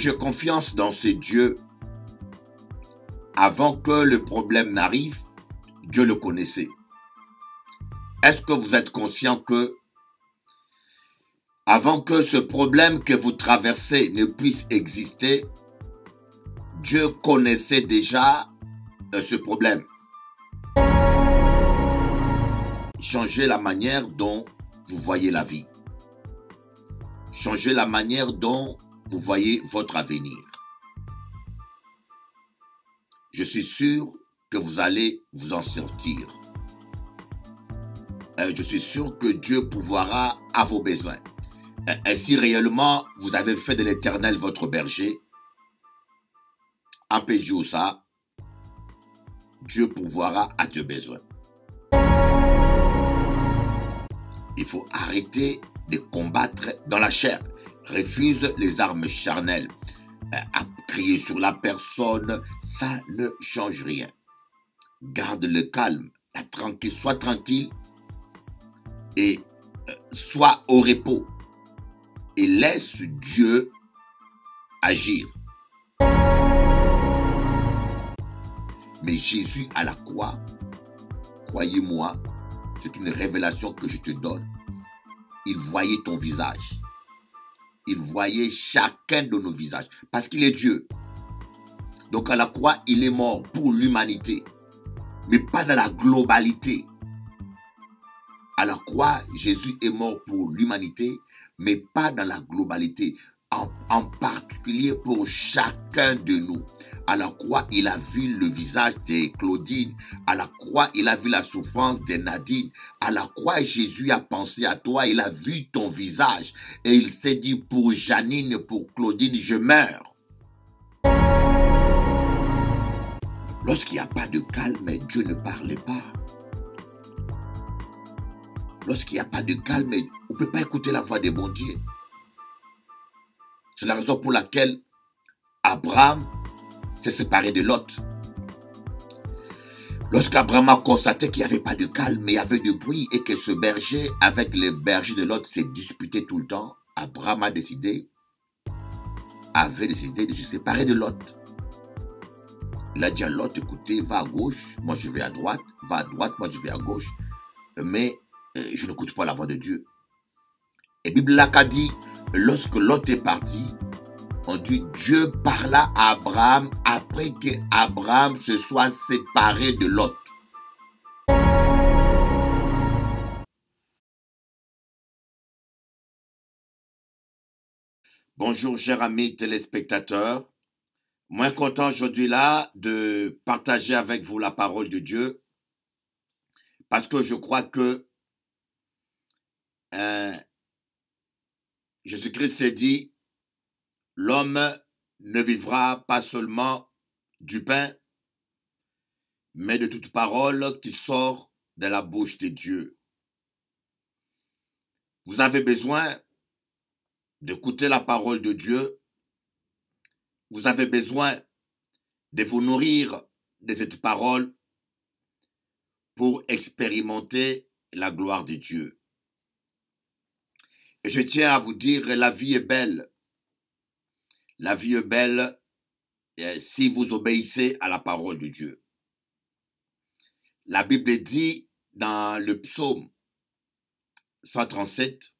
j'ai confiance dans ce Dieu. Avant que le problème n'arrive, Dieu le connaissait. Est-ce que vous êtes conscient que, avant que ce problème que vous traversez ne puisse exister, Dieu connaissait déjà ce problème? Changez la manière dont vous voyez la vie. Changez la manière dont vous voyez votre avenir. Je suis sûr que vous allez vous en sortir. Je suis sûr que Dieu pourvoira à vos besoins. Et si réellement vous avez fait de l'Éternel votre berger, appelez-vous ça, Dieu pourvoira à tes besoins. Il faut arrêter de combattre dans la chair. Refuse les armes charnelles. À crier sur la personne, ça ne change rien. Garde le calme, sois tranquille et sois au repos. Et laisse Dieu agir. Mais Jésus à la croix, croyez-moi, c'est une révélation que je te donne. Il voyait ton visage. Il voyait chacun de nos visages. Parce qu'il est Dieu. Donc à la croix, il est mort pour l'humanité. Mais pas dans la globalité. À la croix, Jésus est mort pour l'humanité, mais pas dans la globalité. En particulier pour chacun de nous. À la croix, il a vu le visage de Claudine. À la croix, il a vu la souffrance de Nadine. À la croix, Jésus a pensé à toi. Il a vu ton visage. Et il s'est dit, pour Janine, pour Claudine, je meurs. Lorsqu'il n'y a pas de calme, Dieu ne parle pas. Lorsqu'il n'y a pas de calme, on ne peut pas écouter la voix de bon Dieu. C'est la raison pour laquelle Abraham s'est séparé de Lot. Lorsqu'Abraham a constaté qu'il n'y avait pas de calme, mais il y avait du bruit et que ce berger, avec les bergers de Lot, s'est disputé tout le temps, Abraham avait décidé de se séparer de Lot. Il a dit à Lot, écoutez, va à gauche, moi je vais à droite, va à droite, moi je vais à gauche, mais je n'écoute pas la voix de Dieu. Et la Bible a dit, lorsque Lot est parti, on dit Dieu parla à Abraham après que Abraham se soit séparé de Lot. Bonjour chers amis téléspectateurs. Moins content aujourd'hui là de partager avec vous la parole de Dieu parce que je crois que Jésus-Christ s'est dit l'homme ne vivra pas seulement du pain, mais de toute parole qui sort de la bouche de Dieu. Vous avez besoin d'écouter la parole de Dieu. Vous avez besoin de vous nourrir de cette parole pour expérimenter la gloire de Dieu. Et je tiens à vous dire, la vie est belle. La vie est belle si vous obéissez à la parole de Dieu. La Bible dit dans le psaume 137,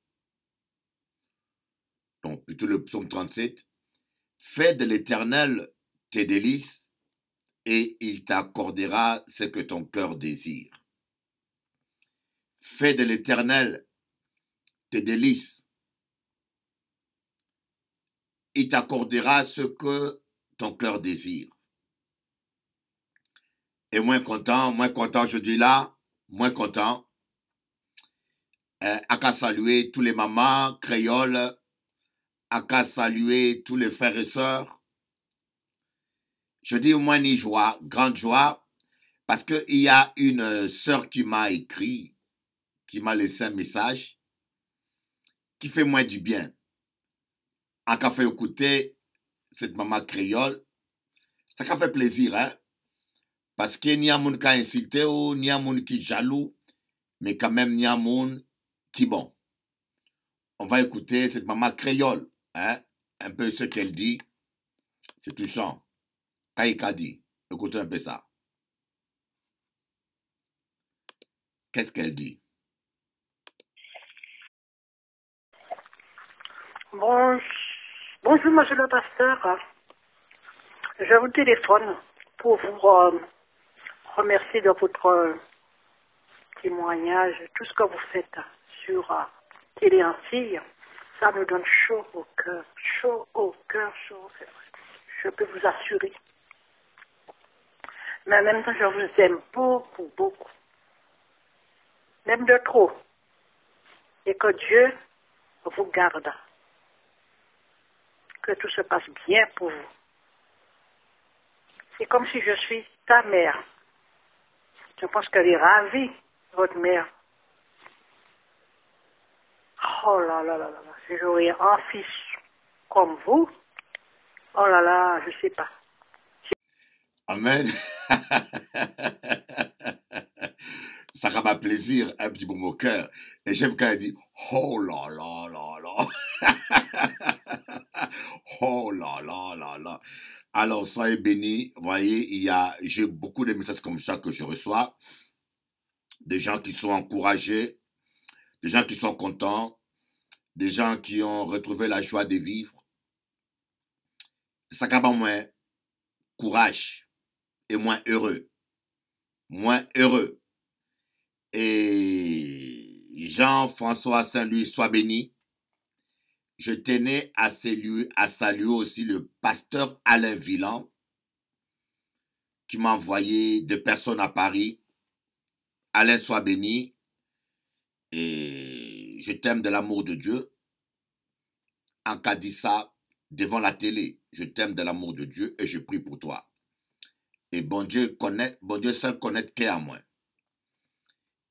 donc plutôt le psaume 37, « Fais de l'Éternel tes délices et il t'accordera ce que ton cœur désire. » Fais de l'Éternel tes délices. Il t'accordera ce que ton cœur désire. Et moins content aujourd'hui là, moins content. À qu'à saluer tous les mamans créoles, à qu'à saluer tous les frères et sœurs. Je dis moins ni joie, grande joie, parce qu'il y a une sœur qui m'a écrit, qui m'a laissé un message, qui fait moins du bien. À qu'à fait écouter cette maman créole, ça qu'a fait plaisir, hein? Parce qu'il n'y a moun qui a insulté ou n'y a moun qui jaloux, mais quand même n'y a moun qui bon. On va écouter cette maman créole, hein? Un peu ce qu'elle dit. C'est touchant. Kaïka dit, écoutez un peu ça. Qu'est-ce qu'elle dit? Bonjour, monsieur le pasteur. Je vous téléphone pour vous remercier de votre témoignage, tout ce que vous faites sur Télé Antilles. Ça me donne chaud au cœur, chaud au cœur, chaud au cœur. Je peux vous assurer. Mais en même temps, je vous aime beaucoup, beaucoup. Même de trop. Et que Dieu vous garde. Que tout se passe bien pour vous. C'est comme si je suis ta mère. Je pense qu'elle est ravie, votre mère. Oh là là là là là. Si j'aurais un fils comme vous, oh là là, je sais pas. Amen. Ça rend plaisir, un petit peu mon cœur. Et j'aime quand elle dit, oh là là là là. Oh là là là là. Alors, soyez bénis. Vous voyez, j'ai beaucoup de messages comme ça que je reçois. Des gens qui sont encouragés, des gens qui sont contents, des gens qui ont retrouvé la joie de vivre. Ça rend moins courage et moins heureux. Moins heureux. Et Jean-François Saint-Louis, soit béni. Je tenais à saluer aussi le pasteur Alain Villan, qui m'a envoyé des personnes à Paris. Alain, soit béni. Et je t'aime de l'amour de Dieu. En cas dit ça, devant la télé, je t'aime de l'amour de Dieu et je prie pour toi. Et bon Dieu seul connaît qu'est à moi.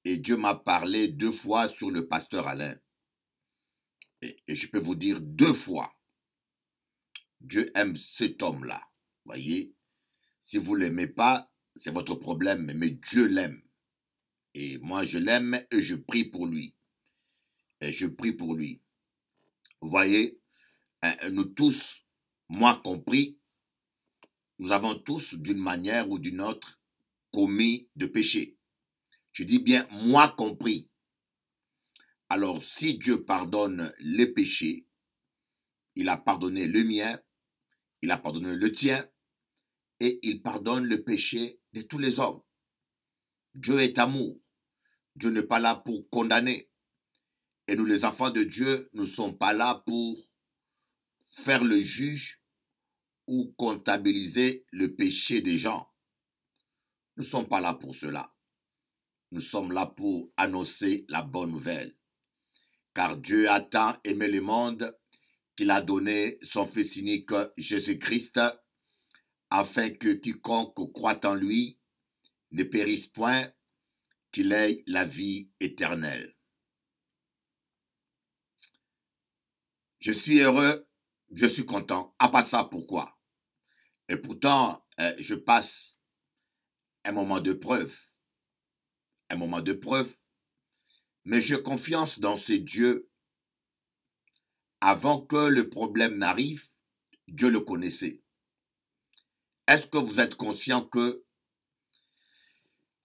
Et Dieu m'a parlé 2 fois sur le pasteur Alain. Et je peux vous dire 2 fois. Dieu aime cet homme-là. Voyez, si vous ne l'aimez pas, c'est votre problème, mais Dieu l'aime. Et moi, je l'aime et je prie pour lui. Et je prie pour lui. Vous voyez, nous tous, moi compris, nous avons tous, d'une manière ou d'une autre, commis de péché. Je dis bien, moi compris. Alors, si Dieu pardonne les péchés, il a pardonné le mien, il a pardonné le tien, et il pardonne le péché de tous les hommes. Dieu est amour. Dieu n'est pas là pour condamner. Et nous, les enfants de Dieu, ne sommes pas là pour faire le juge ou comptabiliser le péché des gens. Nous ne sommes pas là pour cela. Nous sommes là pour annoncer la bonne nouvelle. Car Dieu a tant aimé le monde qu'il a donné son Fils unique Jésus-Christ, afin que quiconque croit en lui ne périsse point, qu'il ait la vie éternelle. Je suis heureux, je suis content. À part ça, pourquoi? Et pourtant, je passe un moment de preuve. Un moment de preuve. Mais j'ai confiance dans ce Dieu. Avant que le problème n'arrive, Dieu le connaissait. Est-ce que vous êtes conscient que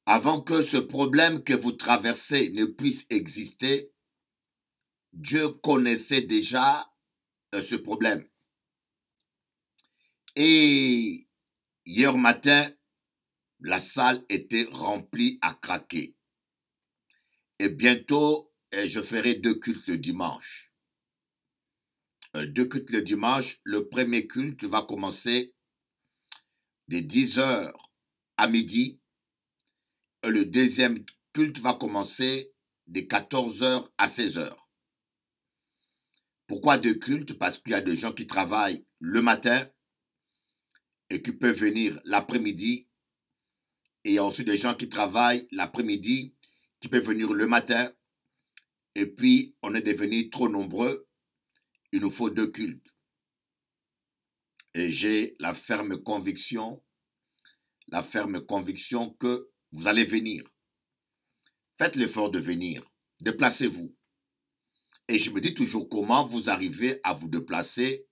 avant que ce problème que vous traversez ne puisse exister, Dieu connaissait déjà ce problème? Et hier matin, la salle était remplie à craquer. Et bientôt, je ferai 2 cultes le dimanche. 2 cultes le dimanche. Le premier culte va commencer de 10h à midi. Et le deuxième culte va commencer de 14h à 16h. Pourquoi 2 cultes? Parce qu'il y a des gens qui travaillent le matin et qui peuvent venir l'après-midi. Et il y a aussi des gens qui travaillent l'après-midi, qui peuvent venir le matin. Et puis, on est devenu trop nombreux. Il nous faut 2 cultes. Et j'ai la ferme conviction que vous allez venir. Faites l'effort de venir. Déplacez-vous. Et je me dis toujours comment vous arrivez à vous déplacer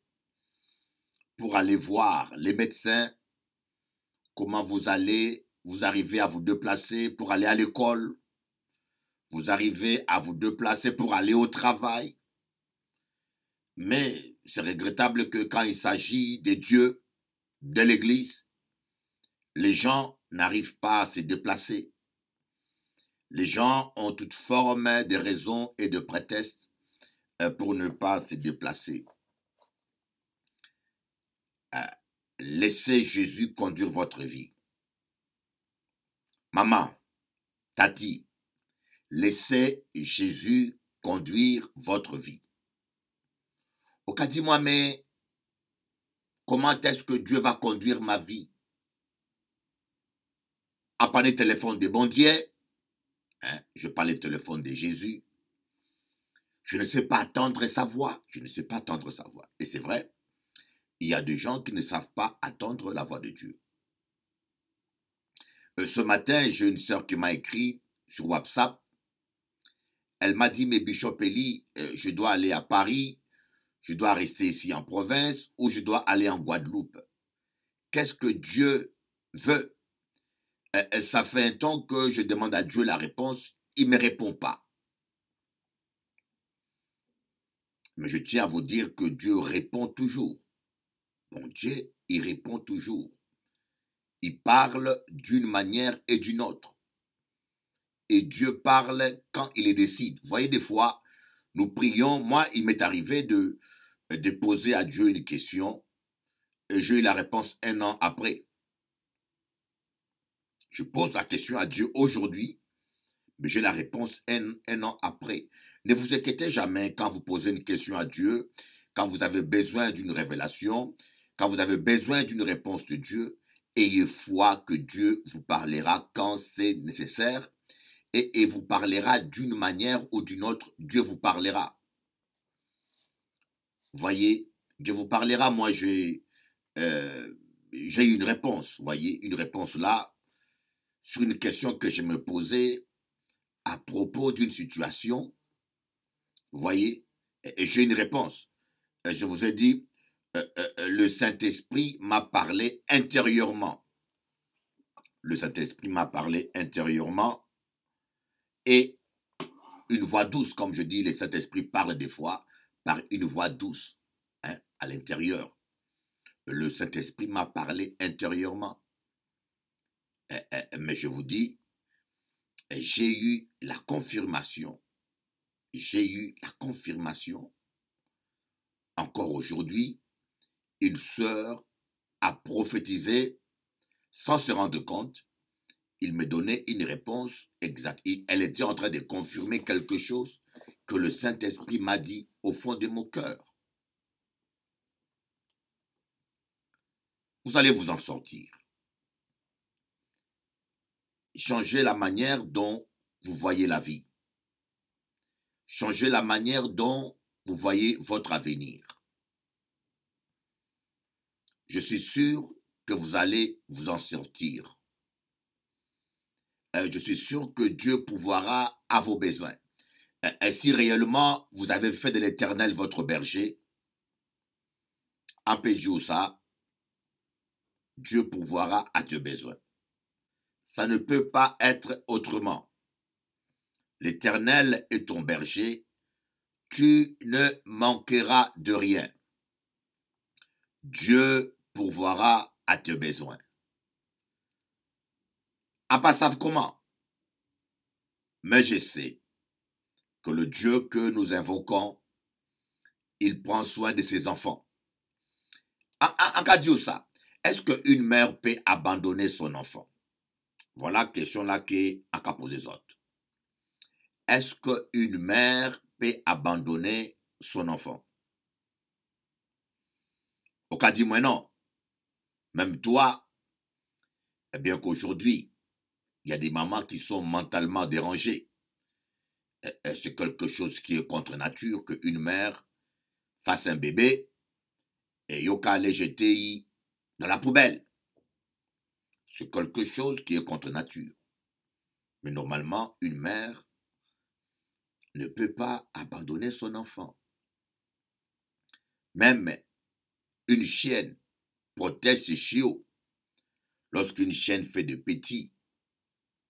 pour aller voir les médecins, comment vous arrivez à vous déplacer pour aller à l'école, vous arrivez à vous déplacer pour aller au travail. Mais c'est regrettable que quand il s'agit des dieux, de l'Église, les gens n'arrivent pas à se déplacer. Les gens ont toute forme de raisons et de prétextes pour ne pas se déplacer. Laissez Jésus conduire votre vie. Maman, tati, laissez Jésus conduire votre vie. Au cas dis-moi, mais comment est-ce que Dieu va conduire ma vie? À parler téléphone de bon Dieu, je parle du téléphone de Jésus. Je ne sais pas attendre sa voix. Je ne sais pas attendre sa voix. Et c'est vrai, il y a des gens qui ne savent pas attendre la voix de Dieu. Ce matin, j'ai une sœur qui m'a écrit sur WhatsApp. Elle m'a dit, mais Bishop Eli, je dois aller à Paris, je dois rester ici en province ou je dois aller en Guadeloupe. Qu'est-ce que Dieu veut? Ça fait un temps que je demande à Dieu la réponse, il ne me répond pas. Mais je tiens à vous dire que Dieu répond toujours. Mon Dieu, il répond toujours. Il parle d'une manière et d'une autre. Et Dieu parle quand il le décide. Vous voyez, des fois, nous prions. Moi, il m'est arrivé de poser à Dieu une question et j'ai eu la réponse un an après. Je pose la question à Dieu aujourd'hui, mais j'ai la réponse un an après. Ne vous inquiétez jamais quand vous posez une question à Dieu, quand vous avez besoin d'une révélation, quand vous avez besoin d'une réponse de Dieu, ayez foi que Dieu vous parlera quand c'est nécessaire et vous parlera d'une manière ou d'une autre. Dieu vous parlera. Voyez, Dieu vous parlera. Moi, j'ai une réponse. Voyez, une réponse là sur une question que je me posais à propos d'une situation. Vous voyez, et j'ai une réponse. Je vous ai dit, le Saint-Esprit m'a parlé intérieurement. Le Saint-Esprit m'a parlé intérieurement et une voix douce, comme je dis, le Saint-Esprit parle des fois par une voix douce à l'intérieur. Le Saint-Esprit m'a parlé intérieurement. Mais je vous dis, j'ai eu la confirmation. J'ai eu la confirmation. Encore aujourd'hui, une sœur a prophétisé sans se rendre compte. Il me donnait une réponse exacte. Elle était en train de confirmer quelque chose que le Saint-Esprit m'a dit au fond de mon cœur. Vous allez vous en sortir. Changez la manière dont vous voyez la vie. Changez la manière dont vous voyez votre avenir. Je suis sûr que vous allez vous en sortir. Je suis sûr que Dieu pourvoira à vos besoins. Et si réellement vous avez fait de l'Éternel votre berger, empêchez ça, Dieu pourvoira à tes besoins. Ça ne peut pas être autrement. L'Éternel est ton berger, tu ne manqueras de rien. Dieu pourvoira à tes besoins. À pas savoir comment. Mais je sais que le Dieu que nous invoquons, il prend soin de ses enfants. En cas de ça, est-ce qu'une mère peut abandonner son enfant? Voilà la question là qui est à cas poser les autres. Est-ce qu'une mère peut abandonner son enfant? Au cas dis-moi non. Même toi, eh bien qu'aujourd'hui, il y a des mamans qui sont mentalement dérangées. C'est quelque chose qui est contre nature qu'une mère fasse un bébé et yoka le jeter dans la poubelle. C'est quelque chose qui est contre nature. Mais normalement, une mère ne peut pas abandonner son enfant. Même une chienne protège ses chiots. Lorsqu'une chienne fait de petits,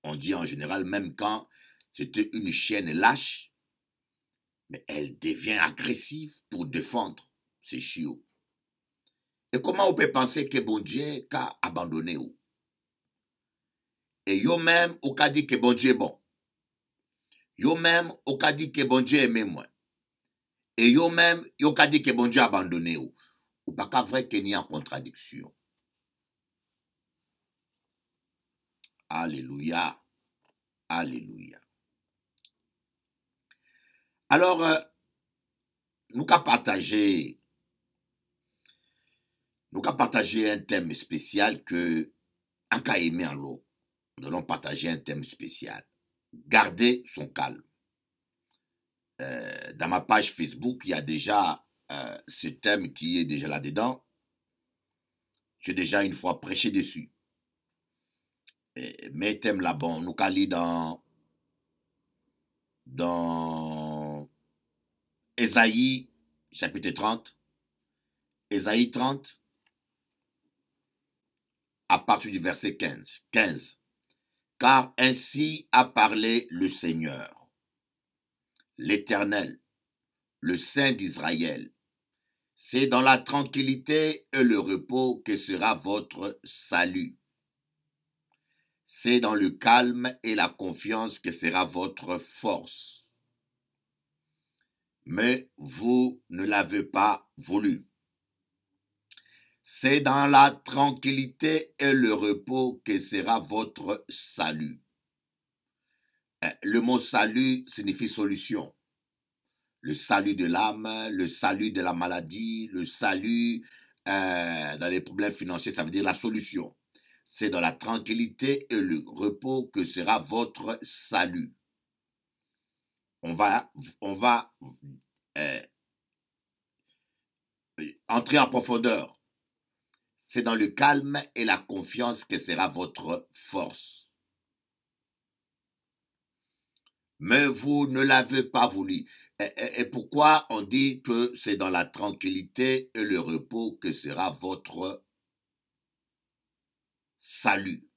on dit en général, même quand c'était une chienne lâche, mais elle devient agressive pour défendre ses chiots. Et comment on peut penser que bon Dieu qu'a abandonné ou? Et yo même, on a dit que bon Dieu est bon. Yo même, on a dit que bon Dieu aimait moi. Et yo même, yo a dit que bon Dieu a abandonné ou. Ou pas qu'à vrai qu'il y a en contradiction. Alléluia. Alléluia. Alors, nous qu'à partager un thème spécial que en cas aimé en l'eau. Nous allons partager un thème spécial. Garder son calme. Dans ma page Facebook, il y a déjà ce thème qui est déjà là-dedans. J'ai déjà une fois prêché dessus. Mes thèmes là-bas, nous allons lire dans Ésaïe, chapitre 30. Ésaïe 30, à partir du verset 15. Car ainsi a parlé le Seigneur, l'Éternel, le Saint d'Israël. C'est dans la tranquillité et le repos que sera votre salut. C'est dans le calme et la confiance que sera votre force. Mais vous ne l'avez pas voulu. C'est dans la tranquillité et le repos que sera votre salut. Le mot salut signifie solution. Le salut de l'âme, le salut de la maladie, le salut dans les problèmes financiers, ça veut dire la solution. C'est dans la tranquillité et le repos que sera votre salut. On va entrer en profondeur. C'est dans le calme et la confiance que sera votre force. Mais vous ne l'avez pas voulu. Et pourquoi on dit que c'est dans la tranquillité et le repos que sera votre salut?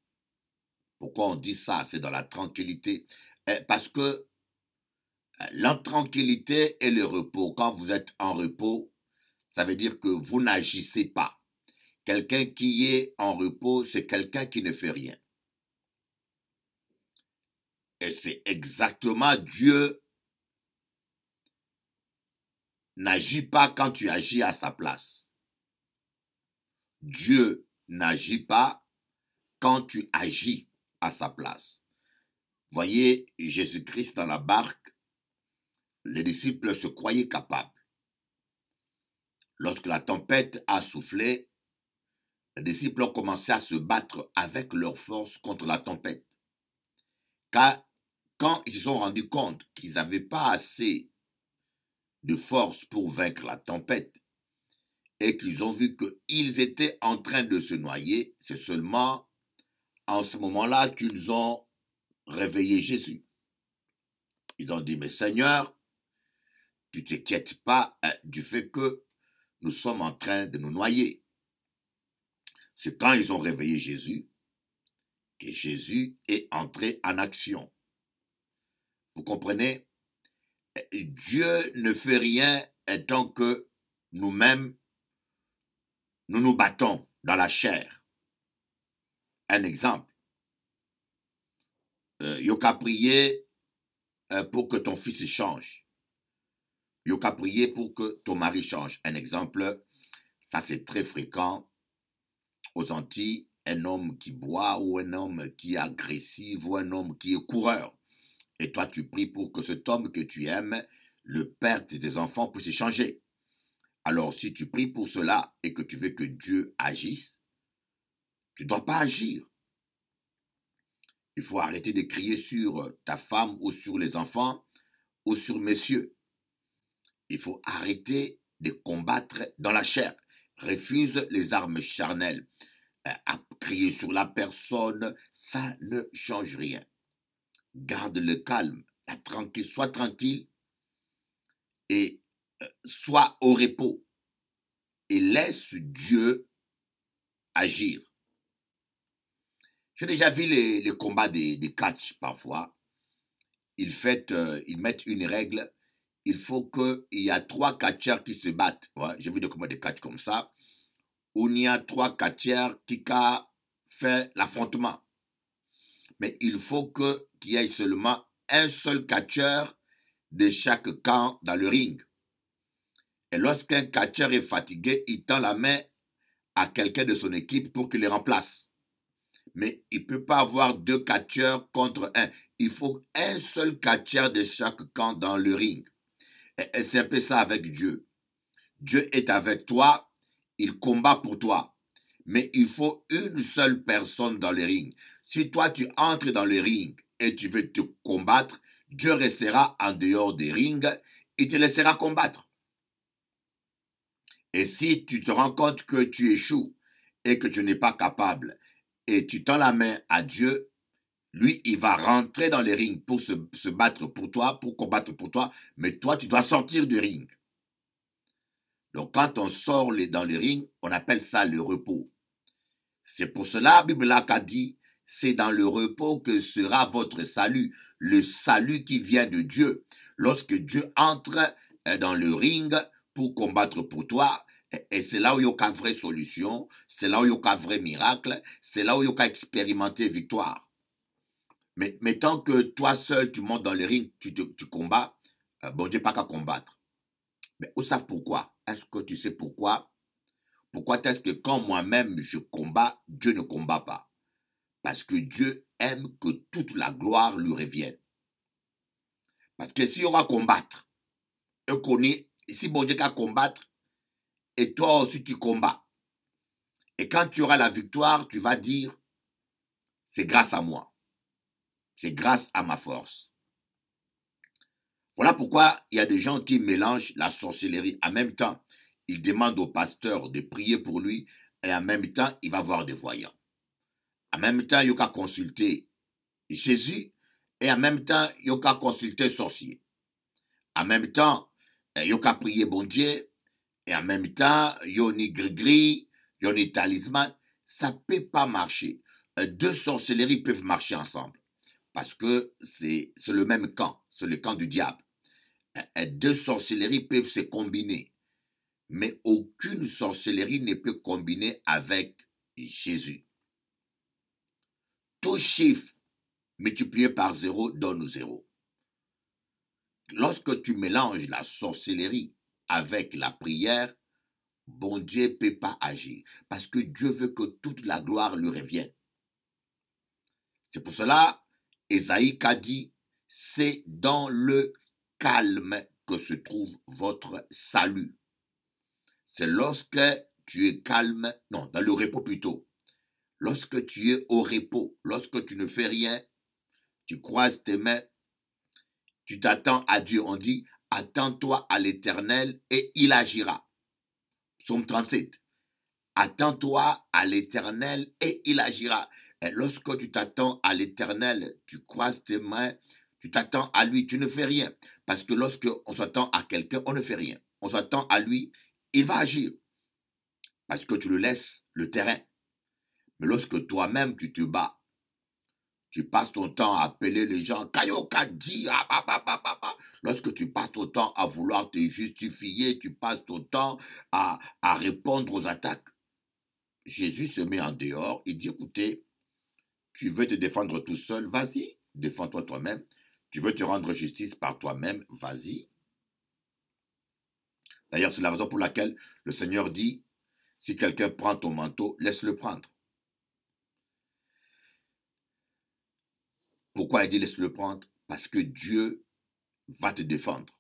Pourquoi on dit ça? C'est dans la tranquillité. Parce que l'intranquillité et le repos, quand vous êtes en repos, ça veut dire que vous n'agissez pas. Quelqu'un qui est en repos, c'est quelqu'un qui ne fait rien. Et c'est exactement Dieu n'agit pas quand tu agis à sa place. Dieu n'agit pas quand tu agis à sa place. Voyez, Jésus-Christ dans la barque, les disciples se croyaient capables. Lorsque la tempête a soufflé, les disciples ont commencé à se battre avec leur force contre la tempête. Car quand ils se sont rendus compte qu'ils n'avaient pas assez de force pour vaincre la tempête et qu'ils ont vu qu'ils étaient en train de se noyer, c'est seulement en ce moment-là qu'ils ont réveillé Jésus. Ils ont dit, mais Seigneur, tu ne t'inquiètes pas du fait que nous sommes en train de nous noyer. C'est quand ils ont réveillé Jésus que Jésus est entré en action. Vous comprenez? Dieu ne fait rien tant que nous-mêmes, nous nous battons dans la chair. Un exemple. Yoka prier pour que ton fils change. Yoka prier pour que ton mari change. Un exemple, ça c'est très fréquent aux Antilles, un homme qui boit ou un homme qui est agressif ou un homme qui est coureur. Et toi, tu pries pour que cet homme que tu aimes, le père de tes enfants, puisse changer. Alors, si tu pries pour cela et que tu veux que Dieu agisse, tu ne dois pas agir. Il faut arrêter de crier sur ta femme ou sur les enfants ou sur messieurs. Il faut arrêter de combattre dans la chair. Refuse les armes charnelles. À crier sur la personne, ça ne change rien. Garde le calme, sois tranquille et sois au repos. Et laisse Dieu agir. J'ai déjà vu les combats des catch parfois. Ils mettent une règle. Il faut qu'il y a 3 catcheurs qui se battent. Ouais, j'ai vu des combats de catch comme ça, où il y a 3 catcheurs qui fait l'affrontement. Mais il faut qu'il y ait seulement un seul catcheur de chaque camp dans le ring. Et lorsqu'un catcheur est fatigué, il tend la main à quelqu'un de son équipe pour qu'il le remplace. Mais il ne peut pas avoir 2 catcheurs contre 1. Il faut un seul catcheur de chaque camp dans le ring. Et c'est un peu ça avec Dieu. Dieu est avec toi, il combat pour toi. Mais il faut une seule personne dans le ring. Si toi tu entres dans le ring et tu veux te combattre, Dieu restera en dehors des rings, il te laissera combattre. Et si tu te rends compte que tu échoues et que tu n'es pas capable, et tu tends la main à Dieu, lui, il va rentrer dans les rings pour se battre pour toi, pour combattre pour toi, mais toi, tu dois sortir du ring. Donc, quand on sort dans le ring, on appelle ça le repos. C'est pour cela, la Bible a dit, c'est dans le repos que sera votre salut, le salut qui vient de Dieu. Lorsque Dieu entre dans le ring pour combattre pour toi, et c'est là où il y a une vraie solution, c'est là où il y a un vrai miracle, c'est là où il y a expérimenter victoire. Mais tant que toi seul, tu montes dans le ring, tu combats, bon Dieu pas qu'à combattre. Mais où savent pourquoi? Est-ce que tu sais pourquoi? Pourquoi est-ce que quand moi-même je combats, Dieu ne combat pas? Parce que Dieu aime que toute la gloire lui revienne. Parce que s'il y aura combattre, si bon Dieu qu'à combattre, et toi aussi tu combats. Et quand tu auras la victoire, tu vas dire, c'est grâce à moi. C'est grâce à ma force. Voilà pourquoi il y a des gens qui mélangent la sorcellerie. En même temps, ils demandent au pasteur de prier pour lui et en même temps, il va voir des voyants. En même temps, il y a qu'à consulter Jésus et en même temps, il y a qu'à consulter sorcier. En même temps, il y a qu'à prier bon Dieu et en même temps, il y a ni gris-gris, il y a ni talisman. Ça ne peut pas marcher. 2 sorcelleries peuvent marcher ensemble. Parce que c'est le même camp, c'est le camp du diable. 2 sorcelleries peuvent se combiner, mais aucune sorcellerie ne peut combiner avec Jésus. Tout chiffre multiplié par 0 donne 0. Lorsque tu mélanges la sorcellerie avec la prière, bon Dieu ne peut pas agir, parce que Dieu veut que toute la gloire lui revienne. C'est pour cela, Ésaïe a dit, c'est dans le calme que se trouve votre salut. C'est lorsque tu es calme, non, dans le repos plutôt. Lorsque tu es au repos, lorsque tu ne fais rien, tu croises tes mains, tu t'attends à Dieu. On dit, attends-toi à l'Éternel et il agira. Psaume 37. Attends-toi à l'Éternel et il agira. Et lorsque tu t'attends à l'Éternel, tu croises tes mains, tu t'attends à lui, tu ne fais rien. Parce que lorsque on s'attend à quelqu'un, on ne fait rien. On s'attend à lui, il va agir. Parce que tu le laisses le terrain. Mais lorsque toi-même tu te bats, tu passes ton temps à appeler les gens, Kayokadi, lorsque tu passes ton temps à vouloir te justifier, tu passes ton temps à répondre aux attaques, Jésus se met en dehors, il dit, écoutez, tu veux te défendre tout seul, vas-y, défends-toi toi-même. Tu veux te rendre justice par toi-même, vas-y. D'ailleurs, c'est la raison pour laquelle le Seigneur dit, si quelqu'un prend ton manteau, laisse-le prendre. Pourquoi il dit laisse-le prendre? Parce que Dieu va te défendre.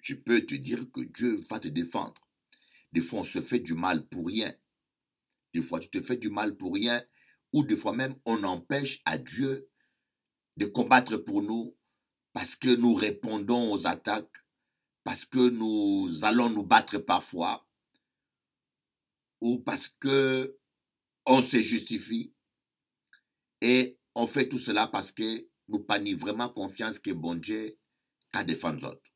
Je peux te dire que Dieu va te défendre. Des fois, on se fait du mal pour rien. Des fois, tu te fais du mal pour rien. Ou des fois même, on empêche à Dieu de combattre pour nous parce que nous répondons aux attaques, parce que nous allons nous battre parfois, ou parce que on se justifie. Et on fait tout cela parce que nous pas ni vraiment confiance que bon Dieu a défendu nous autres.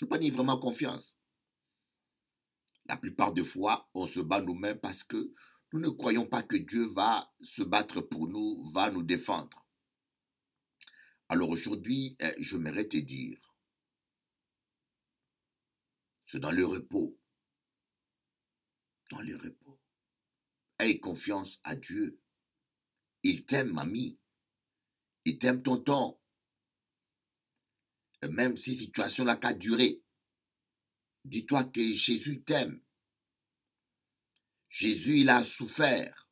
Nous pas ni vraiment confiance. La plupart des fois, on se bat nous-mêmes parce que Nous ne croyons pas que Dieu va se battre pour nous, va nous défendre. Alors aujourd'hui, j'aimerais te dire, c'est dans le repos, dans le repos. Aie confiance à Dieu. Il t'aime, mamie. Il t'aime, tonton. Et même si situation là qu'a duré, dis-toi que Jésus t'aime. Jésus, il a souffert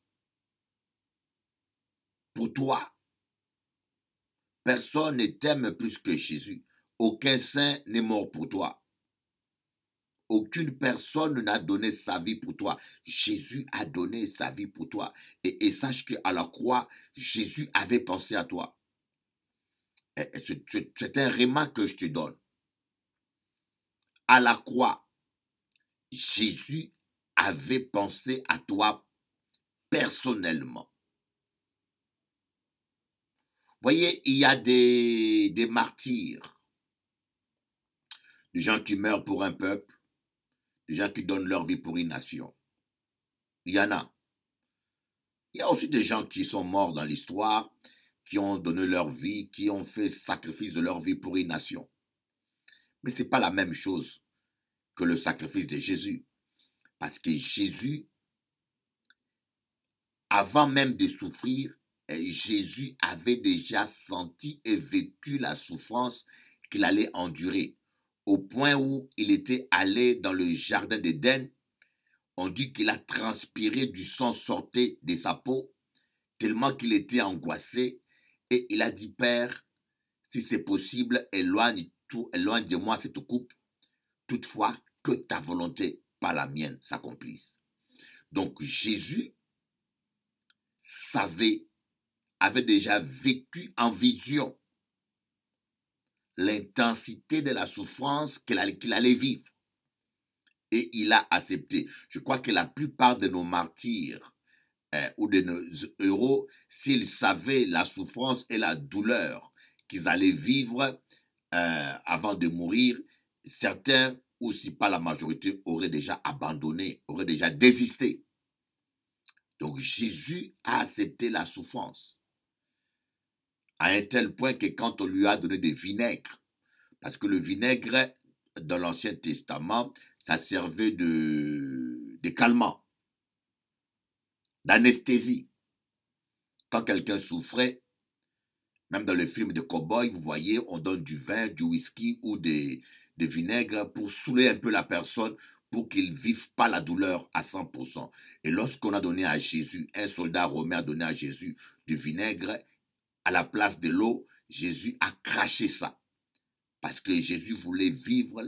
pour toi. Personne ne t'aime plus que Jésus. Aucun saint n'est mort pour toi. Aucune personne n'a donné sa vie pour toi. Jésus a donné sa vie pour toi. Et sache qu'à la croix, Jésus avait pensé à toi. C'est un réma que je te donne. À la croix, Jésus avait pensé à toi personnellement. Voyez, il y a des martyrs, des gens qui meurent pour un peuple, des gens qui donnent leur vie pour une nation. Il y en a. Il y a aussi des gens qui sont morts dans l'histoire, qui ont donné leur vie, qui ont fait sacrifice de leur vie pour une nation. Mais ce n'est pas la même chose que le sacrifice de Jésus. Parce que Jésus, avant même de souffrir, Jésus avait déjà senti et vécu la souffrance qu'il allait endurer. Au point où il était allé dans le jardin d'Éden, on dit qu'il a transpiré, du sang sortait de sa peau, tellement qu'il était angoissé, et il a dit, Père, si c'est possible, éloigne de moi cette coupe, toutefois que ta volonté, pas la mienne, s'accomplisse. Donc Jésus avait déjà vécu en vision l'intensité de la souffrance qu'il allait vivre. Et il a accepté. Je crois que la plupart de nos martyrs ou de nos héros, s'ils savaient la souffrance et la douleur qu'ils allaient vivre avant de mourir, certains, ou si pas la majorité, auraient déjà abandonné, auraient déjà désisté. Donc Jésus a accepté la souffrance. À un tel point que quand on lui a donné des vinaigres, parce que le vinaigre, dans l'Ancien Testament, ça servait de calmant, d'anesthésie. Quand quelqu'un souffrait, même dans les films de cow-boy, vous voyez, on donne du vin, du whisky ou des vinaigres pour saouler un peu la personne, pour qu'il ne vive pas la douleur à 100%. Et lorsqu'on a donné à Jésus, un soldat romain a donné à Jésus du vinaigre, à la place de l'eau, Jésus a craché ça. Parce que Jésus voulait vivre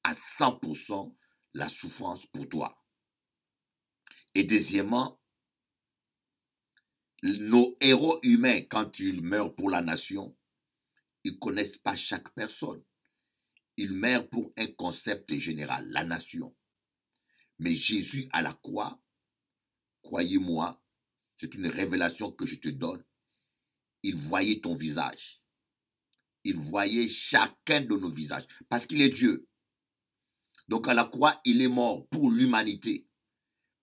à 100% la souffrance pour toi. Et deuxièmement, nos héros humains, quand ils meurent pour la nation, ils ne connaissent pas chaque personne. Ils meurent pour un concept général, la nation. Mais Jésus à la croix, croyez-moi, c'est une révélation que je te donne, il voyait ton visage. Il voyait chacun de nos visages, parce qu'il est Dieu. Donc à la croix, il est mort pour l'humanité,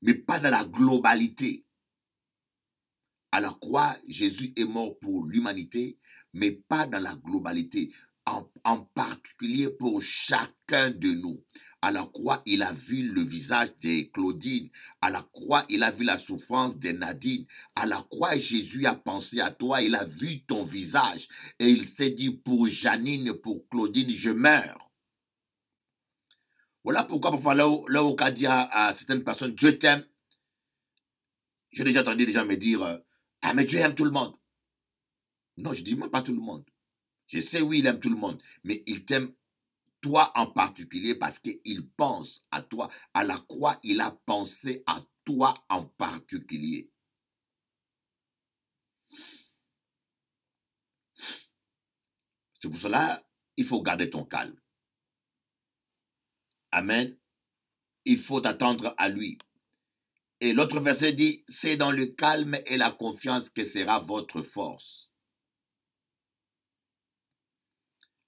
mais pas dans la globalité. À la croix, Jésus est mort pour l'humanité, mais pas dans la globalité, en particulier pour chacun de nous. À la croix, il a vu le visage de Claudine. À la croix, il a vu la souffrance de Nadine. À la croix, Jésus a pensé à toi, il a vu ton visage. Et il s'est dit, pour Janine, pour Claudine, je meurs. Voilà pourquoi parfois là où on dit à certaines personnes, Dieu t'aime. J'ai déjà entendu des gens me dire, ah mais Dieu aime tout le monde. Non, je dis moi pas tout le monde. Je sais oui, il aime tout le monde, mais il t'aime toi en particulier parce qu'il pense à toi. À la croix, il a pensé à toi en particulier. C'est pour cela, il faut garder ton calme. Amen. Il faut t'attendre à lui. Et l'autre verset dit, c'est dans le calme et la confiance que sera votre force.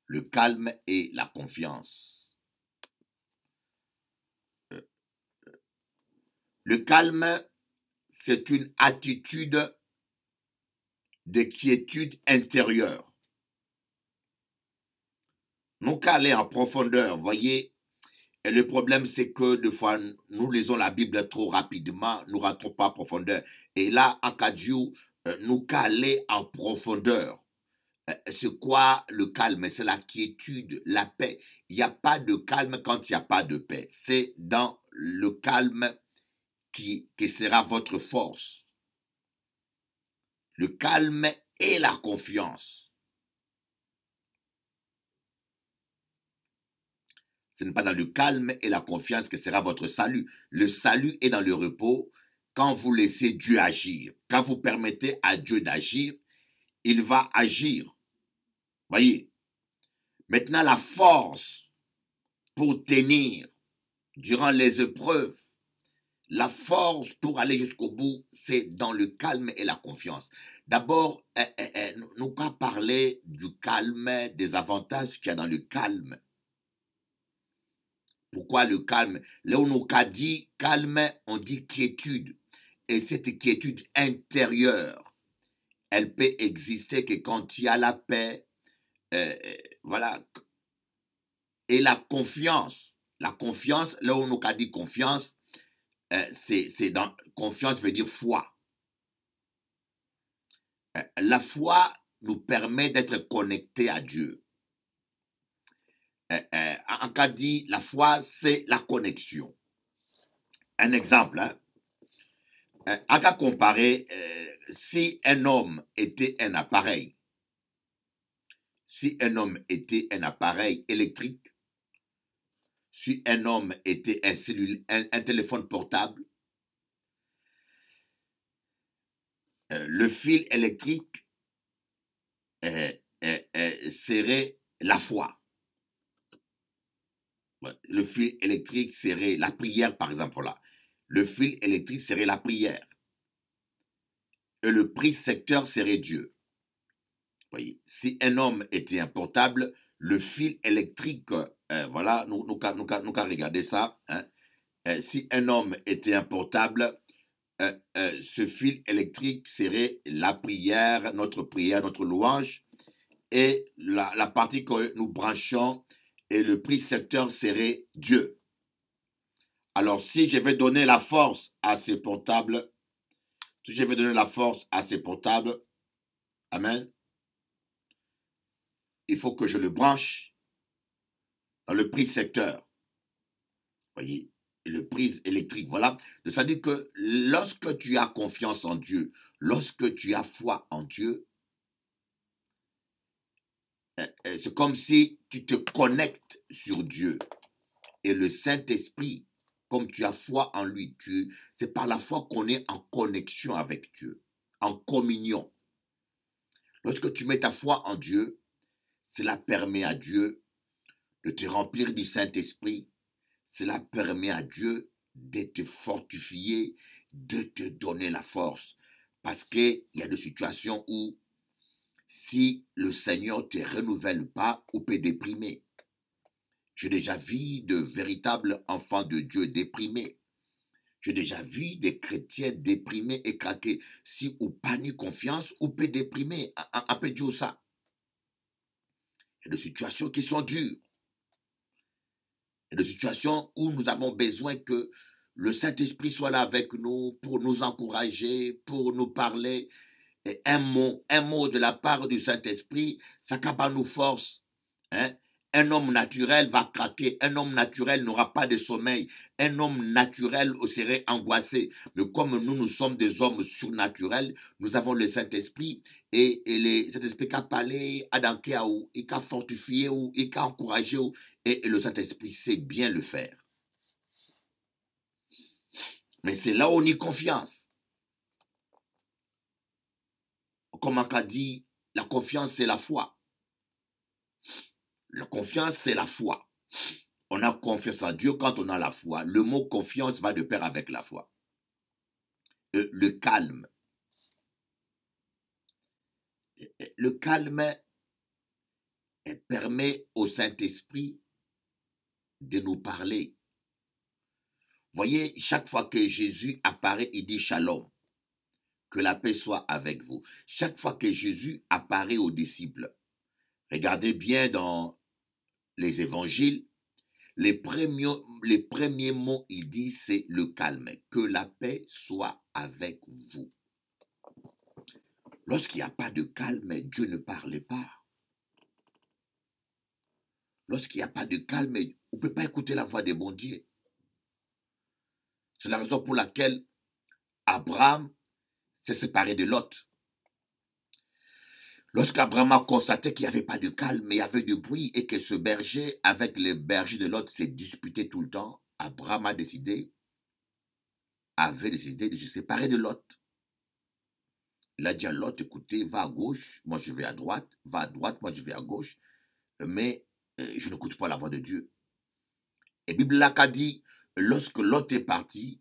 Le calme et la confiance. Le calme, c'est une attitude de quiétude intérieure. Nous qu'à aller en profondeur, voyez, et le problème c'est que des fois, nous lisons la Bible trop rapidement, nous ne rentrons pas en profondeur. Et là, en cas de Dieu, nous qu'à aller en profondeur. C'est quoi le calme? C'est la quiétude, la paix. Il n'y a pas de calme quand il n'y a pas de paix. C'est dans le calme qui sera votre force. Le calme et la confiance. Ce n'est pas dans le calme et la confiance que sera votre salut. Le salut est dans le repos quand vous laissez Dieu agir. Quand vous permettez à Dieu d'agir, il va agir. Voyez. Maintenant, la force pour tenir durant les épreuves, la force pour aller jusqu'au bout, c'est dans le calme et la confiance. D'abord, nous allons parler du calme, des avantages qu'il y a dans le calme. Pourquoi le calme? Là où nous avons dit calme, on dit quiétude. Et cette quiétude intérieure, elle peut exister que quand il y a la paix, voilà. Et la confiance, là où nous avons dit confiance, c'est dans confiance veut dire foi. La foi nous permet d'être connectés à Dieu. En cas dit, la foi, c'est la connexion. Un exemple, à cas comparer, si un homme était un appareil, électrique, si un homme était un téléphone portable, le fil électrique serait la foi. Le fil électrique serait la prière, par exemple, là. Le fil électrique serait la prière. Et le prix-secteur serait Dieu. Voyez, si un homme était un portable, le fil électrique, voilà, nous qu'à regarder ça. Hein. Si un homme était un portable, ce fil électrique serait la prière, notre louange, et la partie que nous branchons, et le prix-secteur serait Dieu. Alors, si je vais donner la force à ces portables, amen, il faut que je le branche dans le prix-secteur. Voyez, le prise électrique, voilà. C'est-à-dire que lorsque tu as confiance en Dieu, lorsque tu as foi en Dieu, c'est comme si tu te connectes sur Dieu. Et le Saint-Esprit, comme tu as foi en lui, c'est par la foi qu'on est en connexion avec Dieu, en communion. Lorsque tu mets ta foi en Dieu, cela permet à Dieu de te remplir du Saint-Esprit. Cela permet à Dieu de te fortifier, de te donner la force. Parce qu'il y a des situations où, si le Seigneur ne te renouvelle pas, on peut déprimer. J'ai déjà vu de véritables enfants de Dieu déprimés. J'ai déjà vu des chrétiens déprimés et craqués. Si on n'a pas ni confiance, on peut déprimer. On peut dire ça. Il y a des situations qui sont dures. Il y a des situations où nous avons besoin que le Saint-Esprit soit là avec nous pour nous encourager, pour nous parler. Et un mot de la part du Saint-Esprit, ça capable nous force. Hein? Un homme naturel va craquer. Un homme naturel n'aura pas de sommeil. Un homme naturel serait angoissé. Mais comme nous sommes des hommes surnaturels, nous avons le Saint-Esprit et le Saint-Esprit qui a parlé, a danké, il a fortifié, il a encouragé, et le Saint-Esprit sait bien le faire. Mais c'est là où on y confiance. Comme on a dit, la confiance, c'est la foi. La confiance, c'est la foi. On a confiance en Dieu quand on a la foi. Le mot confiance va de pair avec la foi. Le calme. Le calme permet au Saint-Esprit de nous parler. Voyez, chaque fois que Jésus apparaît, il dit shalom. Que la paix soit avec vous. Chaque fois que Jésus apparaît aux disciples, regardez bien dans les évangiles, les premiers mots, il dit, c'est le calme. Que la paix soit avec vous. Lorsqu'il n'y a pas de calme, Dieu ne parle pas. Lorsqu'il n'y a pas de calme, on ne peut pas écouter la voix des bons dieux. C'est la raison pour laquelle Abraham s'est séparé de Lot. Lorsqu'Abraham a constaté qu'il n'y avait pas de calme, mais il y avait du bruit et que ce berger, avec les bergers de Lot, s'est disputé tout le temps, Abraham avait décidé de se séparer de Lot. Il a dit à Lot, écoutez, va à gauche, moi je vais à droite, va à droite, moi je vais à gauche, mais je n'écoute pas la voix de Dieu. Et Bible a dit, lorsque Lot est parti,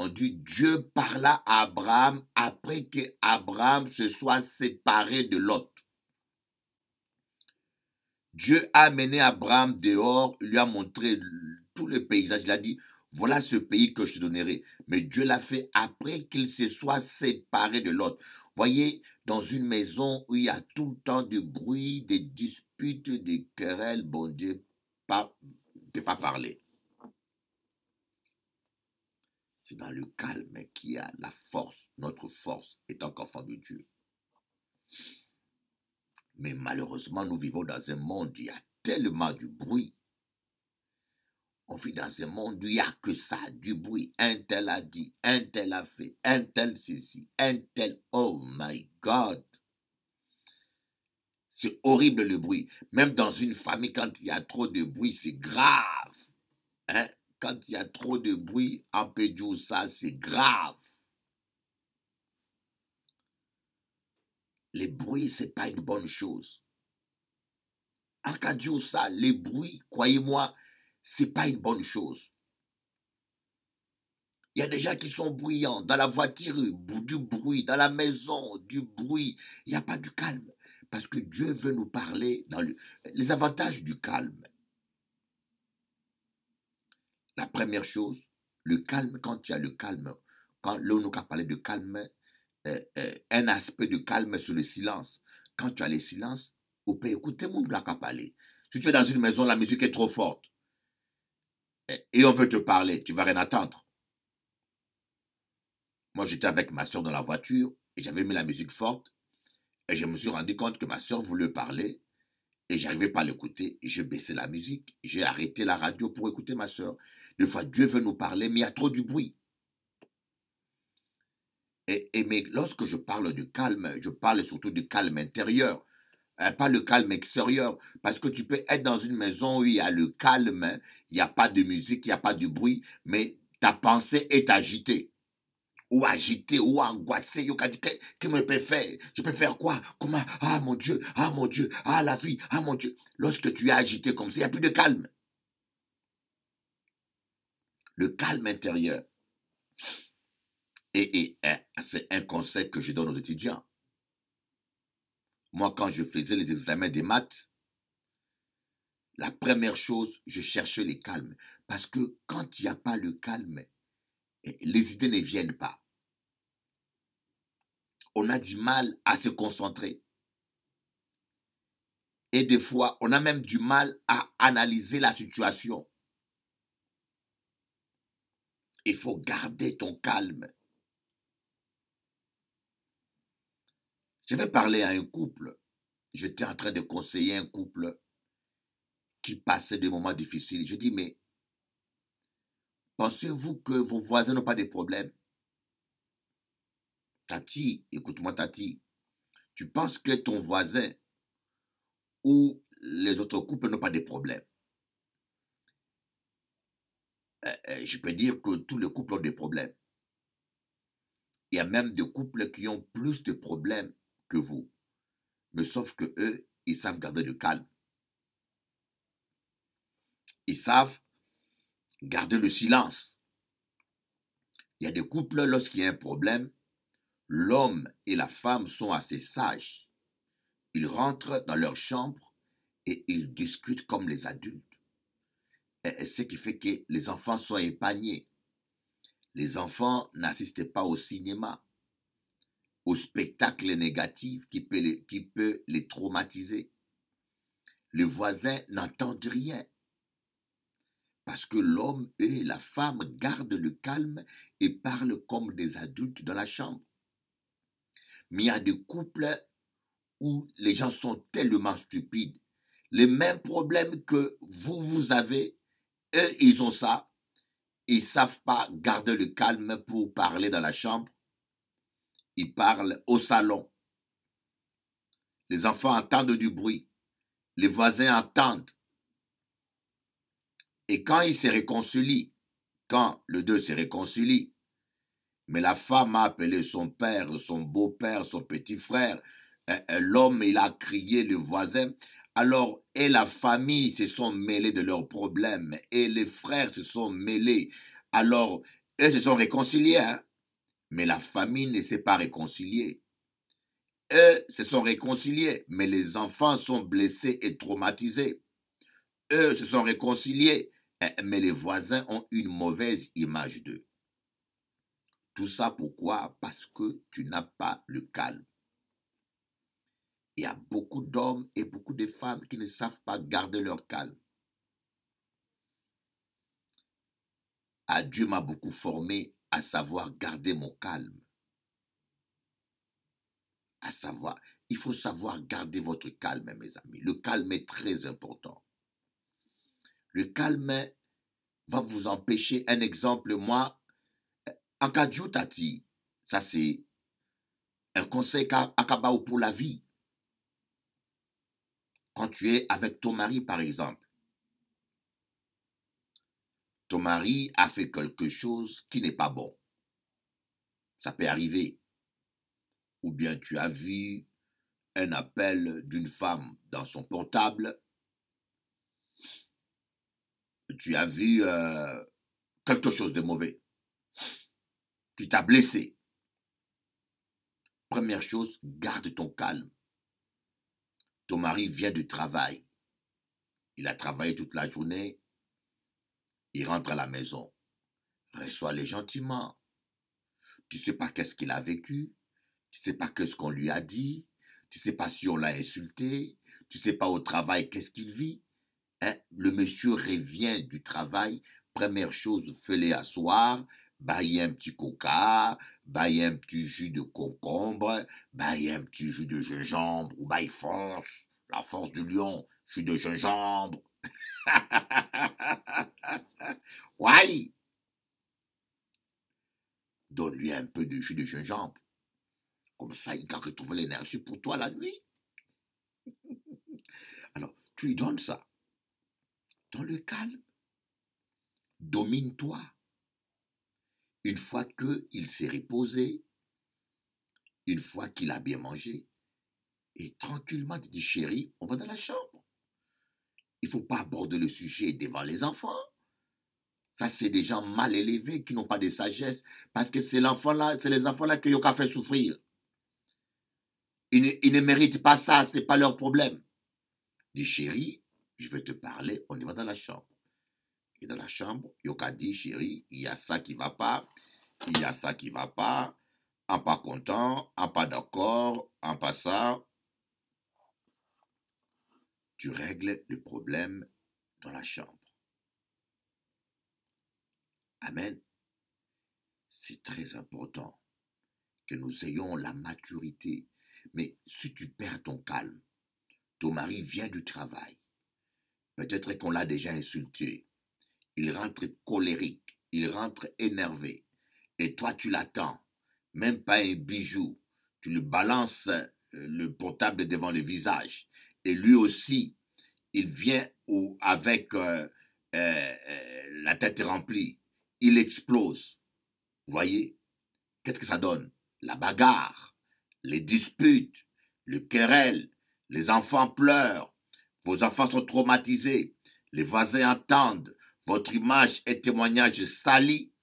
on dit Dieu parla à Abraham après que Abraham se soit séparé de Lot. Dieu a amené Abraham dehors, il lui a montré tout le paysage, il a dit, voilà ce pays que je te donnerai. Mais Dieu l'a fait après qu'il se soit séparé de Lot. Voyez, dans une maison où il y a tout le temps du bruit, des disputes, des querelles, bon Dieu ne peut pas parler. C'est dans le calme qu'il y a la force, notre force étant qu'enfant de Dieu. Mais malheureusement, nous vivons dans un monde où il y a tellement du bruit. On vit dans un monde où il n'y a que ça, du bruit. Un tel a dit, un tel a fait, un tel ceci, un tel... Oh my God! C'est horrible le bruit. Même dans une famille, quand il y a trop de bruit, c'est grave. Hein? Quand il y a trop de bruit, on peut dire ça, c'est grave. Les bruits, ce n'est pas une bonne chose. En cas de ça, les bruits, croyez-moi, ce n'est pas une bonne chose. Il y a des gens qui sont bruyants, dans la voiture, du bruit, dans la maison, du bruit. Il n'y a pas du calme. Parce que Dieu veut nous parler dans les avantages du calme. La première chose, le calme, quand il y a le calme, quand l'on a parlé de calme, un aspect de calme sur le silence. Quand tu as le silence, on peut écouter mon blague à parler. Si tu es dans une maison, la musique est trop forte et on veut te parler, tu ne vas rien attendre. Moi, j'étais avec ma soeur dans la voiture et j'avais mis la musique forte et je me suis rendu compte que ma soeur voulait parler et je n'arrivais pas à l'écouter. J'ai baissé la musique, j'ai arrêté la radio pour écouter ma soeur. Des fois, Dieu veut nous parler, mais il y a trop du bruit. Mais lorsque je parle de calme, je parle surtout du calme intérieur, pas le calme extérieur. Parce que tu peux être dans une maison où il y a le calme, il n'y a pas de musique, il n'y a pas de bruit, mais ta pensée est agitée. Ou agitée, ou angoissée. Que me peux faire? Je peux faire quoi? Comment? Ah mon Dieu, ah la vie, ah mon Dieu. Lorsque tu es agité comme ça, il n'y a plus de calme. Le calme intérieur. Et c'est un conseil que je donne aux étudiants. Moi, quand je faisais les examens des maths, la première chose, je cherchais le calme. Parce que quand il n'y a pas le calme, les idées ne viennent pas. On a du mal à se concentrer. Et des fois, on a même du mal à analyser la situation. Il faut garder ton calme. Je vais parler à un couple. J'étais en train de conseiller un couple qui passait des moments difficiles. Je dis, mais pensez-vous que vos voisins n'ont pas de problèmes? Tati, écoute-moi Tati, tu penses que ton voisin ou les autres couples n'ont pas de problèmes? Je peux dire que tous les couples ont des problèmes. Il y a même des couples qui ont plus de problèmes que vous. Mais sauf que eux, ils savent garder le calme. Ils savent garder le silence. Il y a des couples, lorsqu'il y a un problème, l'homme et la femme sont assez sages. Ils rentrent dans leur chambre et ils discutent comme les adultes. Et ce qui fait que les enfants sont épargnés. Les enfants n'assistent pas au cinéma. au spectacle négatif qui peut les traumatiser. Le voisin n'entend rien. Parce que l'homme et la femme gardent le calme et parlent comme des adultes dans la chambre. Mais il y a des couples où les gens sont tellement stupides. Les mêmes problèmes que vous avez, eux, ils ont ça. Ils ne savent pas garder le calme pour parler dans la chambre. Ils parlent au salon. Les enfants entendent du bruit. Les voisins entendent. Et quand ils se réconcilient, quand les deux se réconcilient, mais la femme a appelé son père, son beau-père, son petit frère, l'homme, il a crié le voisin, alors, et la famille se sont mêlés de leurs problèmes, et les frères se sont mêlés, alors, eux se sont réconciliés, hein? Mais la famille ne s'est pas réconciliée. Eux se sont réconciliés, mais les enfants sont blessés et traumatisés. Eux se sont réconciliés, mais les voisins ont une mauvaise image d'eux. Tout ça pourquoi? Parce que tu n'as pas le calme. Il y a beaucoup d'hommes et beaucoup de femmes qui ne savent pas garder leur calme. Ah, Dieu m'a beaucoup formé à savoir garder mon calme. À savoir, il faut savoir garder votre calme, mes amis. Le calme est très important. Le calme va vous empêcher. Un exemple, moi, en cas de tati, ça c'est un conseil akabao pour la vie. Quand tu es avec ton mari, par exemple, ton mari a fait quelque chose qui n'est pas bon. Ça peut arriver. Ou bien tu as vu un appel d'une femme dans son portable. Tu as vu quelque chose de mauvais qui t'a blessé. Première chose, garde ton calme. Ton mari vient du travail. Il a travaillé toute la journée. Il rentre à la maison. Reçois-le gentiment. Tu ne sais pas qu'est-ce qu'il a vécu. Tu ne sais pas qu'est-ce qu'on lui a dit. Tu ne sais pas si on l'a insulté. Tu ne sais pas au travail qu'est-ce qu'il vit. Hein? Le monsieur revient du travail. Première chose, fais-le asseoir. Baille un petit coca. Baille un petit jus de concombre. Baille un petit jus de gingembre. Ou baille force. La force du lion. Jus de gingembre. Ouais. Donne-lui un peu de jus de gingembre. Comme ça, il va retrouver l'énergie pour toi la nuit. Alors, tu lui donnes ça. Dans le calme. Domine-toi. Une fois qu'il s'est reposé, une fois qu'il a bien mangé, et tranquillement, tu dis, chérie, on va dans la chambre. Il ne faut pas aborder le sujet devant les enfants. Ça, c'est des gens mal élevés qui n'ont pas de sagesse, parce que c'est les enfants-là que Yoka fait souffrir. Ils ne méritent pas ça, ce n'est pas leur problème. Dis, chérie, je vais te parler, on y va dans la chambre. Et dans la chambre, Yoka dit, chérie, il y a ça qui ne va pas, il y a ça qui ne va pas, en pas content, en pas d'accord, en pas ça. Tu règles le problème dans la chambre. Amen. C'est très important que nous ayons la maturité. Mais si tu perds ton calme, ton mari vient du travail, peut-être qu'on l'a déjà insulté, il rentre colérique, il rentre énervé, et toi tu l'attends, même pas un bijou, tu lui balances le portable devant le visage, et lui aussi, il vient avec la tête remplie, il explose. Vous voyez, qu'est-ce que ça donne? La bagarre, les disputes, le querelle, les enfants pleurent, vos enfants sont traumatisés, les voisins entendent, votre image et témoignage salis,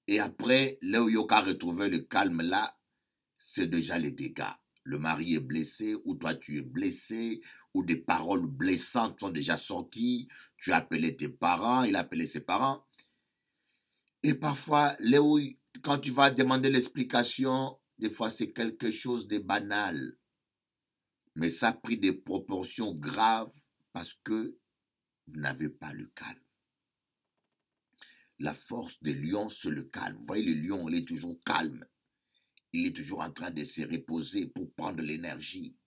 et après, là où Yoka a retrouvé le calme là, c'est déjà les dégâts. Le mari est blessé, ou toi tu es blessé, ou des paroles blessantes sont déjà sorties, tu as appelé tes parents, il a appelé ses parents. Et parfois, là où, quand tu vas demander l'explication, des fois c'est quelque chose de banal, mais ça a pris des proportions graves parce que vous n'avez pas le calme. La force des lions, c'est le calme. Vous voyez, le lion, il est toujours calme. Il est toujours en train de se reposer pour prendre l'énergie.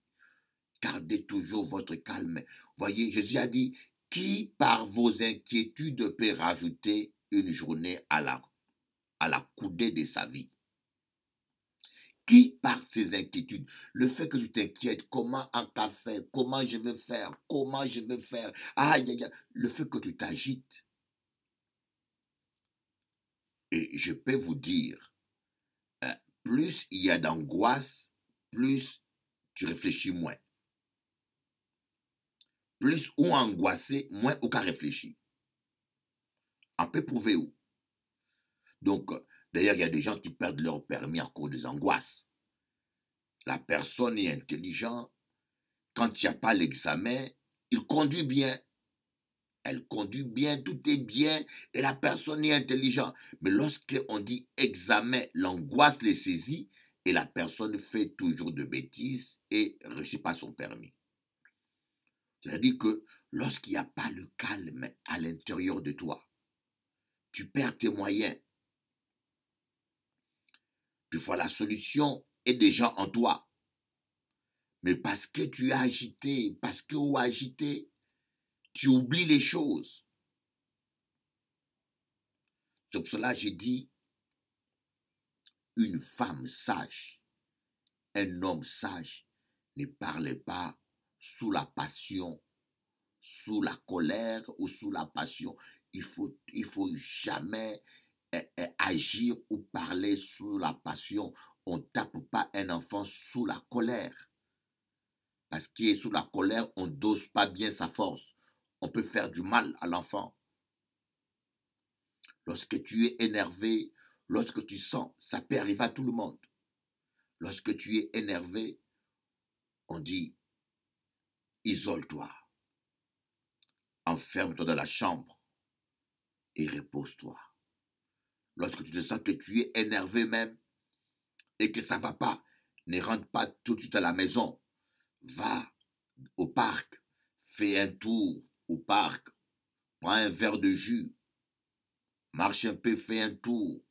Gardez toujours votre calme. Voyez, Jésus a dit, qui par vos inquiétudes peut rajouter une journée à la coudée de sa vie? Qui par ses inquiétudes, le fait que tu t'inquiètes, comment un café, comment je vais faire, aïe, aïe, aïe, le fait que tu t'agites. Et je peux vous dire, plus il y a d'angoisse, plus tu réfléchis moins. Plus ou angoissé, moins ou qu'à réfléchir. On peut prouver où. Donc, d'ailleurs, il y a des gens qui perdent leur permis à cause des angoisses. La personne est intelligente. Quand il n'y a pas l'examen, il conduit bien. Elle conduit bien, tout est bien, et la personne est intelligente. Mais lorsqu'on dit examen, l'angoisse les saisit, et la personne fait toujours de bêtises et ne réussit pas son permis. C'est-à-dire que lorsqu'il n'y a pas le calme à l'intérieur de toi, tu perds tes moyens. Tu vois, la solution est déjà en toi. Mais parce que tu es agité, parce que ou agité, tu oublies les choses. C'est pour cela que j'ai dit, une femme sage, un homme sage ne parle pas sous la passion, sous la colère ou sous la passion. Il faut jamais agir ou parler sous la passion. On ne tape pas un enfant sous la colère. Parce qu'il est sous la colère, on ne dose pas bien sa force. On peut faire du mal à l'enfant. Lorsque tu es énervé, lorsque tu sens, ça peut arriver à tout le monde. Lorsque tu es énervé, on dit, isole-toi. Enferme-toi dans la chambre et repose-toi. Lorsque tu te sens que tu es énervé même et que ça ne va pas, ne rentre pas tout de suite à la maison. Va au parc, fais un tour au parc, prends un verre de jus, marche un peu, fais un tour,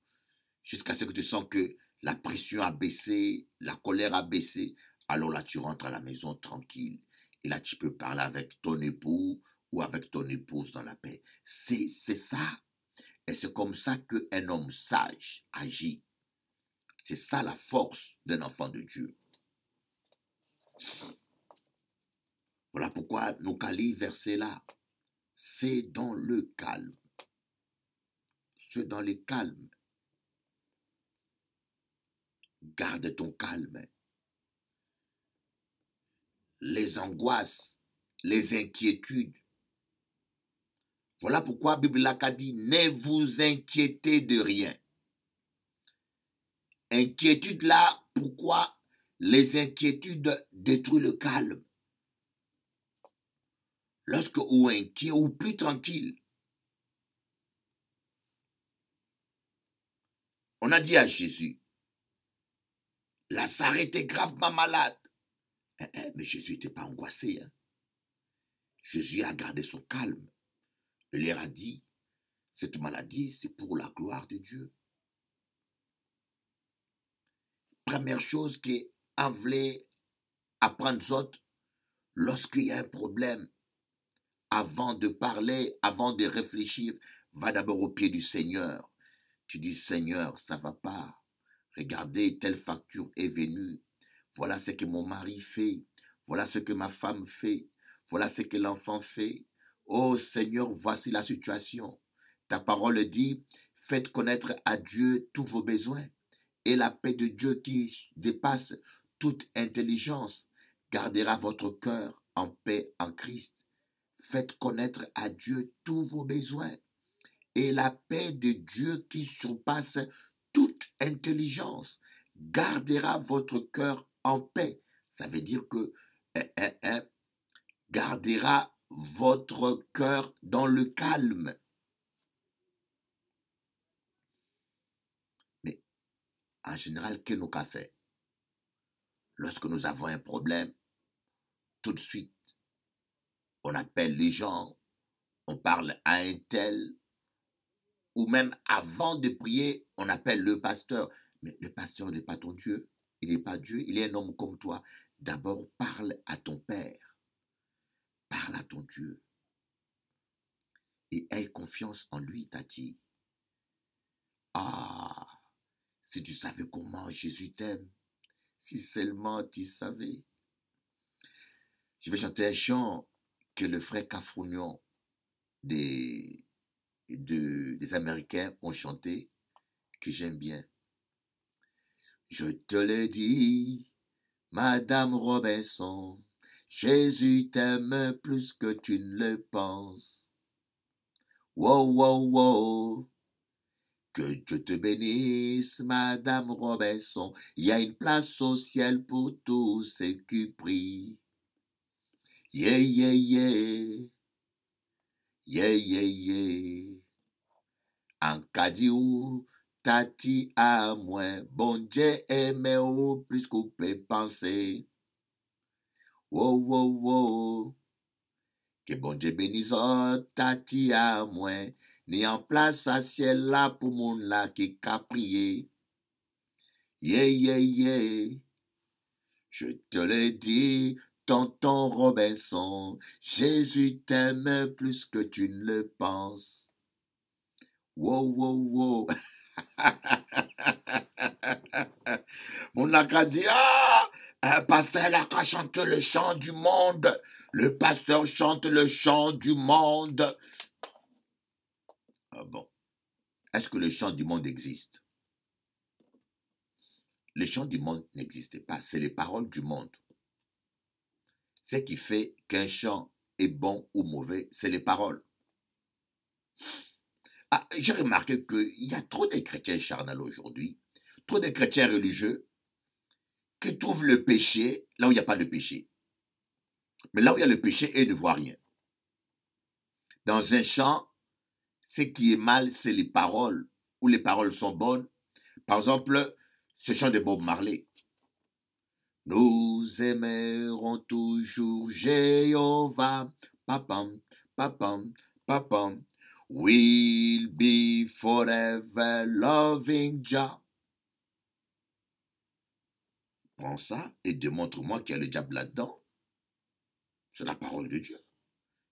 jusqu'à ce que tu sens que la pression a baissé, la colère a baissé. Alors là, tu rentres à la maison tranquille. Et là, tu peux parler avec ton époux ou avec ton épouse dans la paix. C'est ça. Et c'est comme ça qu'un homme sage agit. C'est ça la force d'un enfant de Dieu. Voilà pourquoi nous quali versets là. C'est dans le calme. C'est dans le calme. Garde ton calme. Les angoisses, les inquiétudes. Voilà pourquoi la Bible a dit, ne vous inquiétez de rien. Inquiétude là, pourquoi les inquiétudes détruisent le calme? Lorsque ou inquiet ou plus tranquille, on a dit à Jésus, Lazare était gravement malade. Mais Jésus n'était pas angoissé. Jésus a gardé son calme. Il leur a dit, cette maladie, c'est pour la gloire de Dieu. Première chose qu'on voulait apprendre aux autres, lorsqu'il y a un problème, avant de parler, avant de réfléchir, va d'abord au pied du Seigneur. Tu dis, Seigneur, ça ne va pas. Regardez, telle facture est venue. Voilà ce que mon mari fait. Voilà ce que ma femme fait. Voilà ce que l'enfant fait. Oh Seigneur, voici la situation. Ta parole dit, faites connaître à Dieu tous vos besoins. Et la paix de Dieu qui dépasse toute intelligence gardera votre cœur en paix en Christ. Faites connaître à Dieu tous vos besoins. Et la paix de Dieu qui surpasse toute intelligence gardera votre cœur en paix. Ça veut dire que gardera votre cœur dans le calme. Mais en général, qu'est-ce qu'on fait? lorsque nous avons un problème, tout de suite, on appelle les gens, on parle à un tel, ou même avant de prier, on appelle le pasteur. Mais le pasteur n'est pas ton Dieu, il n'est pas Dieu, il est un homme comme toi. D'abord, parle à ton Père, parle à ton Dieu, et aie confiance en lui, Tati. Ah, si tu savais comment Jésus t'aime, si seulement tu savais. Je vais chanter un chant que le frère Cafrounion des Américains ont chanté, que j'aime bien. Je te le dis, Madame Robinson, Jésus t'aime plus que tu ne le penses. Wow, wow, wow. Que Dieu te bénisse, Madame Robinson. Il y a une place au ciel pour tous ceux qui prient. Yeah, yeah, yeah. Yeah, yeah, yeah. En cas où Tati à moins, bon Dieu aime ou plus qu'on peut penser. Wow, wow, wow. Que bon Dieu bénisse Tati à moins, ni en place à ciel là pour mon là qui a prié. Yeah, yeah, yeah. Je te le dis, tonton Robinson, Jésus t'aime plus que tu ne le penses. Wow, wow, wow. Mon Acadie, pasteur Laka chante le chant du monde. Le pasteur chante le chant du monde. Ah bon. Est-ce que le chant du monde existe? Le chant du monde n'existe pas. C'est les paroles du monde. Ce qui fait qu'un chant est bon ou mauvais, c'est les paroles. Ah, j'ai remarqué qu'il y a trop de chrétiens charnels aujourd'hui, trop de chrétiens religieux qui trouvent le péché là où il n'y a pas de péché. Mais là où il y a le péché, ils ne voient rien. Dans un chant, ce qui est mal, c'est les paroles, où les paroles sont bonnes. Par exemple, ce chant de Bob Marley. Nous aimerons toujours Jéhovah, papam, papam, papam. We'll be forever loving Jah. Prends ça et démontre-moi qu'il y a le diable là-dedans. C'est la parole de Dieu.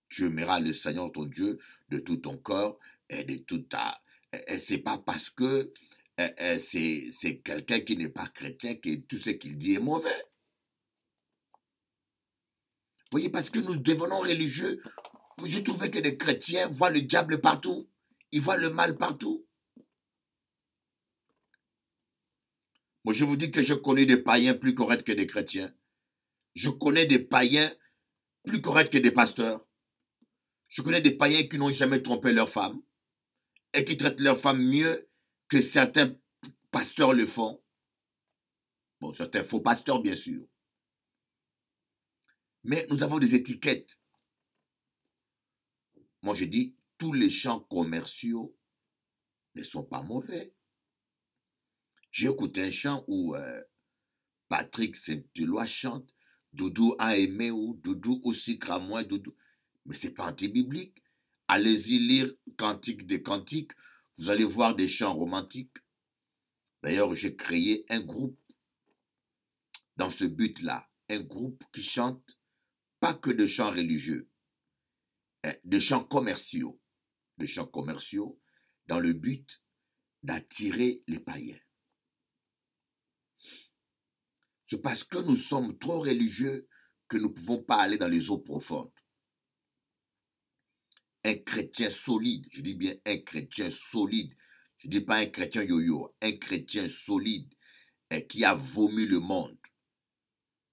Tu aimeras le Seigneur ton Dieu de tout ton corps et de toute ta... C'est pas parce que c'est quelqu'un qui n'est pas chrétien que tout ce qu'il dit est mauvais. Vous voyez, parce que nous devenons religieux, je trouvais que les chrétiens voient le diable partout. Ils voient le mal partout. Moi, je vous dis que je connais des païens plus corrects que des chrétiens. Je connais des païens plus corrects que des pasteurs. Je connais des païens qui n'ont jamais trompé leur femme et qui traitent leur femme mieux que certains pasteurs le font. Bon, certains faux pasteurs, bien sûr. Mais nous avons des étiquettes. Moi, je dis, tous les chants commerciaux ne sont pas mauvais. J'ai écouté un chant où Patrick Saint-Éloi chante « Doudou a aimé » ou « Doudou aussi cramois, Doudou ». Mais ce n'est pas anti-biblique. Allez-y lire Cantique des Cantiques, vous allez voir des chants romantiques. D'ailleurs, j'ai créé un groupe dans ce but-là, un groupe qui chante pas que de chants religieux, de chants commerciaux, dans le but d'attirer les païens. C'est parce que nous sommes trop religieux que nous ne pouvons pas aller dans les eaux profondes. Un chrétien solide, je dis bien un chrétien solide, je ne dis pas un chrétien yo-yo, un chrétien solide qui a vomi le monde.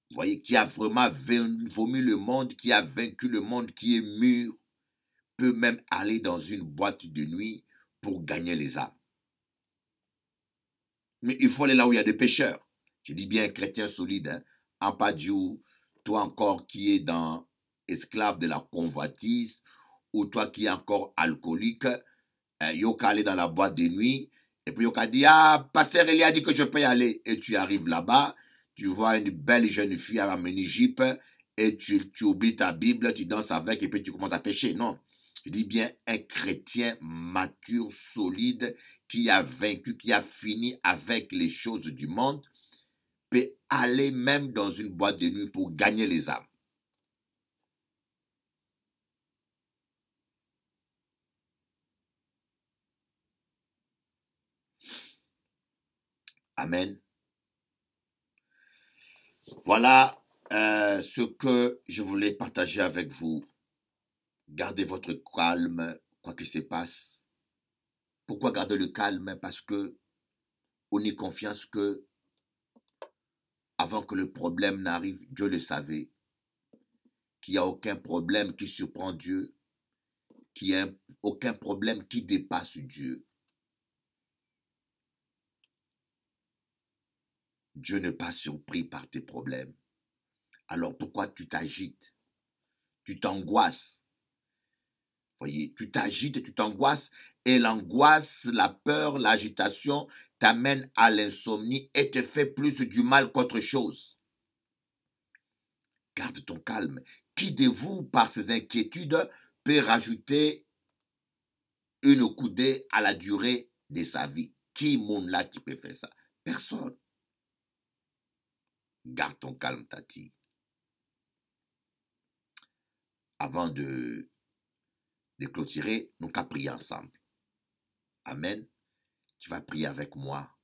Vous voyez, qui a vraiment vomi le monde, qui a vaincu le monde, qui est mûr, peut même aller dans une boîte de nuit pour gagner les âmes. Mais il faut aller là où il y a des pécheurs. Je dis bien un chrétien solide, hein. Ampadiou, toi encore qui es dans esclave de la convoitise, ou toi qui es encore alcoolique, Yoka aller dans la boîte de nuit, et puis Yoka dit, ah, pasteur Elie a dit que je peux y aller, et tu arrives là-bas, Tu vois une belle jeune fille à un mini-jupe et tu oublies ta Bible, tu danses avec et puis tu commences à pécher. Non. Je dis bien un chrétien mature, solide, qui a vaincu, qui a fini avec les choses du monde, peut aller même dans une boîte de nuit pour gagner les âmes. Amen. Voilà ce que je voulais partager avec vous. Gardez votre calme, quoi qu'il se passe. Pourquoi garder le calme? Parce que on y confiance que avant que le problème n'arrive, Dieu le savait. Qu'il n'y a aucun problème qui surprend Dieu. Qu'il n'y a aucun problème qui dépasse Dieu. Dieu n'est pas surpris par tes problèmes. Alors pourquoi tu t'agites? Tu t'angoisses. Voyez, tu t'agites, tu t'angoisses et l'angoisse, la peur, l'agitation t'amène à l'insomnie et te fait plus du mal qu'autre chose. Garde ton calme. Qui de vous, par ses inquiétudes, peut rajouter une coudée à la durée de sa vie? Qui monde là qui peut faire ça? Personne. Garde ton calme, Tati. Avant de clôturer, nous qu'à prier ensemble. Amen. Tu vas prier avec moi.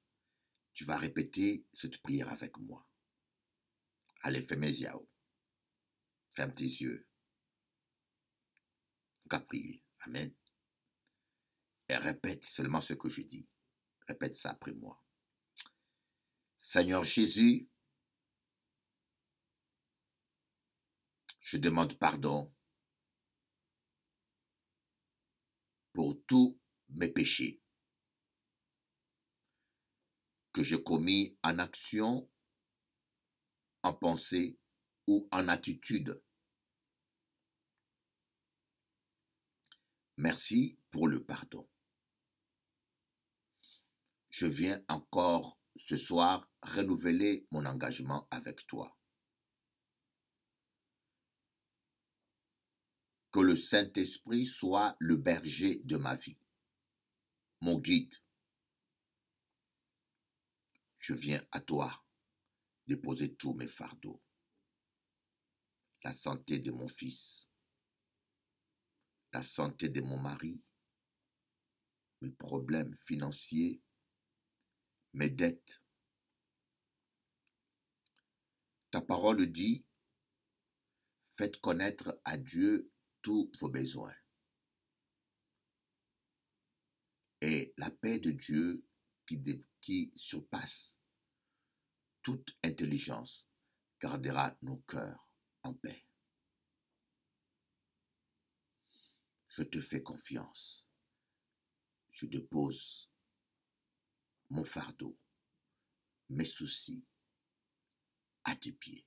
Tu vas répéter cette prière avec moi. Allez, fais mes yeux. Ferme tes yeux. Nous qu'à prier. Amen. Et répète seulement ce que je dis. Répète ça après moi. Seigneur Jésus, je demande pardon pour tous mes péchés que j'ai commis en action, en pensée ou en attitude. Merci pour le pardon. Je viens encore ce soir renouveler mon engagement avec toi. Que le Saint-Esprit soit le berger de ma vie, mon guide. Je viens à toi déposer tous mes fardeaux, la santé de mon fils, la santé de mon mari, mes problèmes financiers, mes dettes. Ta parole dit, faites connaître à Dieu tous vos besoins. Et la paix de Dieu qui surpasse toute intelligence gardera nos cœurs en paix. Je te fais confiance. Je dépose mon fardeau, mes soucis à tes pieds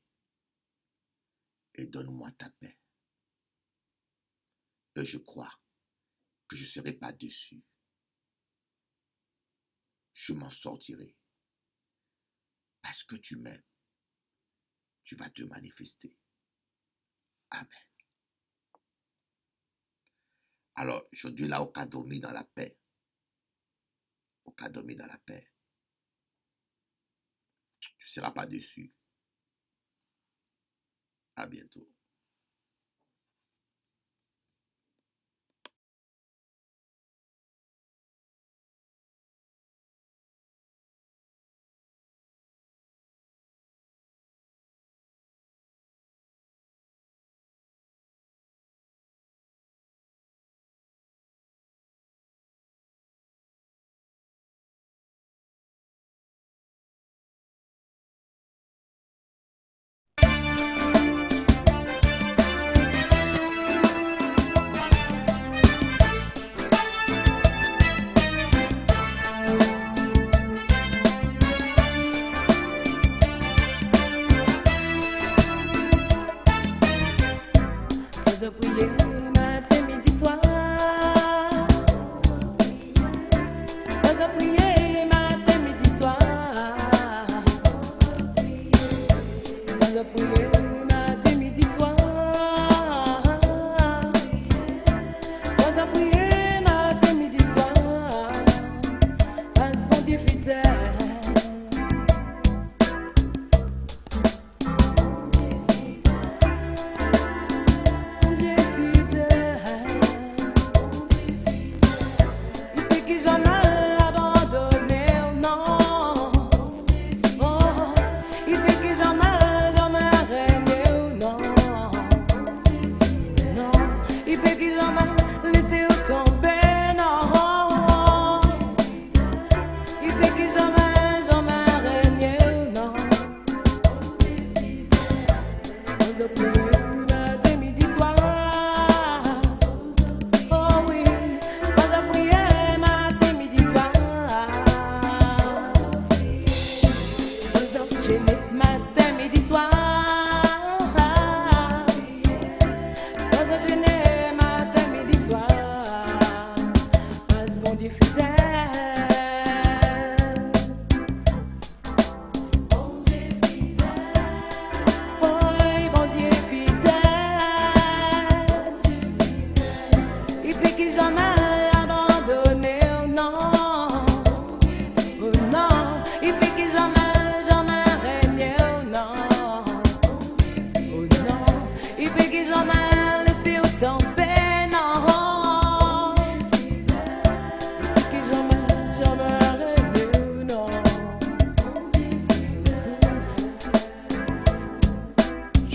et donne-moi ta paix. Et je crois que je ne serai pas déçu. Je m'en sortirai. Parce que tu m'aimes, tu vas te manifester. Amen. Alors, aujourd'hui, là, au cas dormi dans la paix. Au cas dormi dans la paix. Tu ne seras pas déçu. À bientôt.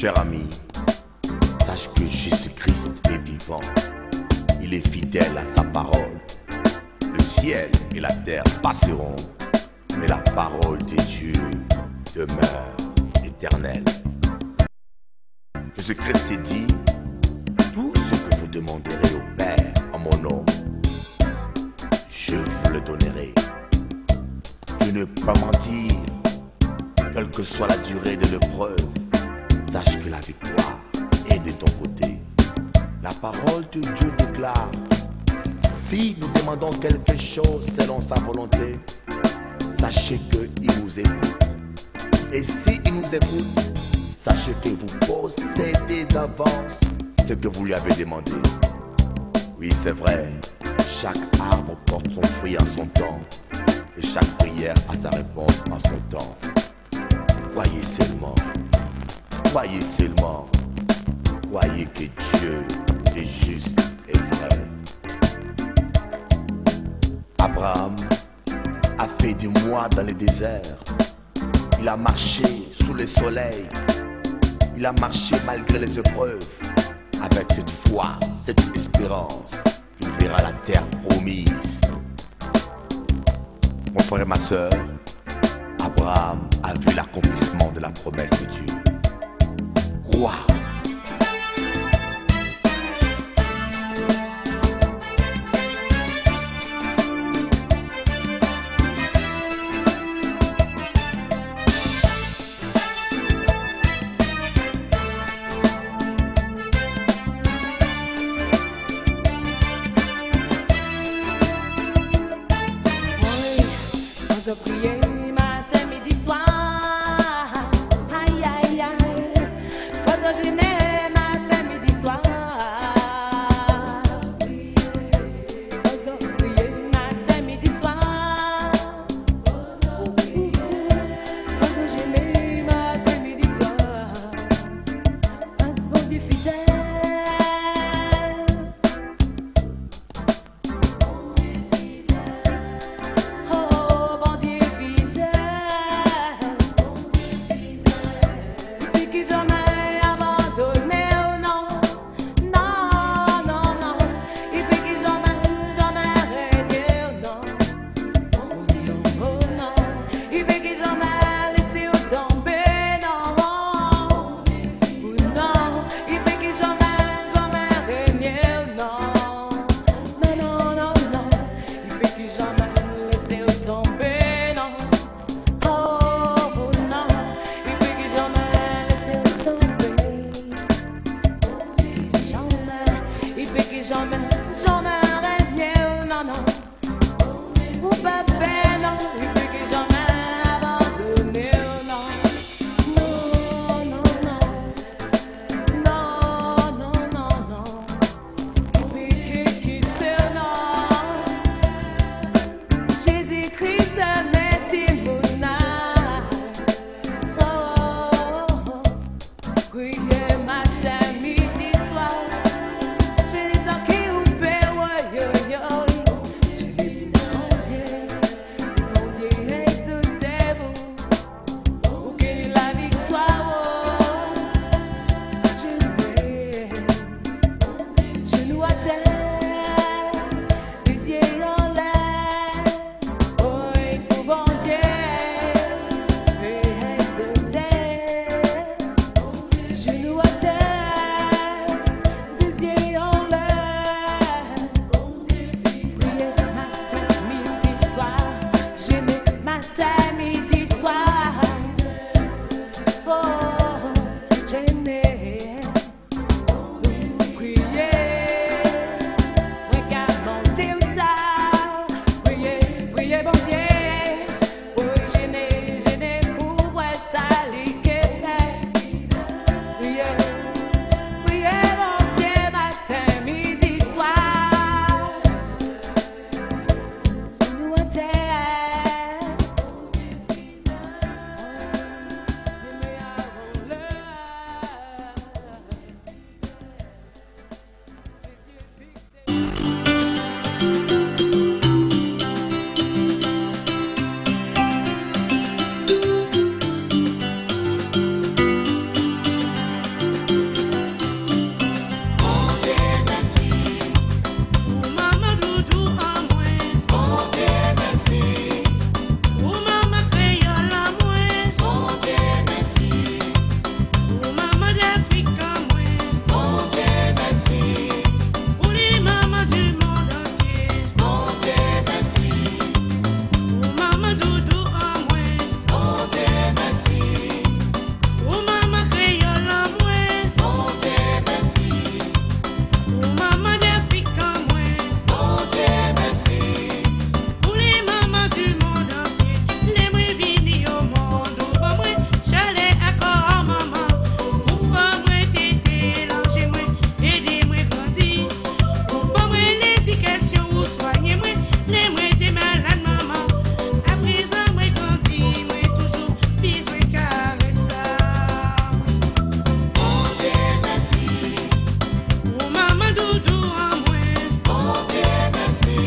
Cher ami, sache que Jésus-Christ est vivant. Il est fidèle à sa parole. Le ciel et la terre passeront, mais la parole de Dieu demeure éternelle. Jésus-Christ est dit, tout ce que vous demanderez au Père en mon nom, je vous le donnerai. Tu ne peux pas mentir, quelle que soit la durée de l'épreuve. Sache que la victoire est de ton côté. La parole de Dieu déclare, si nous demandons quelque chose selon sa volonté, sachez qu'il nous écoute. Et s'il nous écoute, sachez que vous possédez d'avance ce que vous lui avez demandé. Oui, c'est vrai, chaque arbre porte son fruit en son temps, et chaque prière a sa réponse en son temps. Croyez seulement. Croyez seulement, croyez que Dieu est juste et vrai. Abraham a fait des mois dans le désert. Il a marché sous le soleil. Il a marché malgré les épreuves. Avec cette foi, cette espérance, il verra la terre promise. Mon frère et ma soeur, Abraham a vu l'accomplissement de la promesse de Dieu. Crois. Oui, on prier matin, midi, soir. Aïe, aïe, aïe. Prière matin, midi, soir. Je n'ai tant qu'il ou père, yo yo. Je n'ai mon Dieu, Jésus, c'est vous. Pour que la victoire. Je n'ai, je nous attends, les yeux en l'air. Oh, il faut bon Dieu, Jésus, c'est. Je nous attends, des yeux en l'air. Prière matin, midi, soir. Je n'ai matin, midi, soir. Oh, je n'ai pour prier. Oui, car mon Dieu, ça. Priez, priez, bon Dieu. Oui, je n'ai pour voir ça, lui que fait. Priez, priez, mon Dieu, matin, midi, soir. Je nous attends. Dis-moi avant Ou maman doudou en moins. Mon Dieu merci. Ou maman créole en moins. Mon Dieu merci. Ou maman d'Afrique en moins. Mon Dieu merci. Ou les mamans du monde entier. Mon Dieu merci. Ou maman doudou en moins. Mon Dieu merci. Ou maman créole en moins. Mon Dieu merci. Ou maman d'Afrique en moins. Mon Dieu merci. Pour les mamans du monde entier, les moi vini au monde. Ou pas moi, j'allais encore maman. Ou pas moi tété, lâchez-moi, aidez-moi grandir. Ou pas moi l'éducation ou soignez-moi, les moi t'es malade maman. À présent moi grandis, moi toujours besoin caressa. Mon Dieu merci. Ou maman doudou en moins. Mon Dieu merci.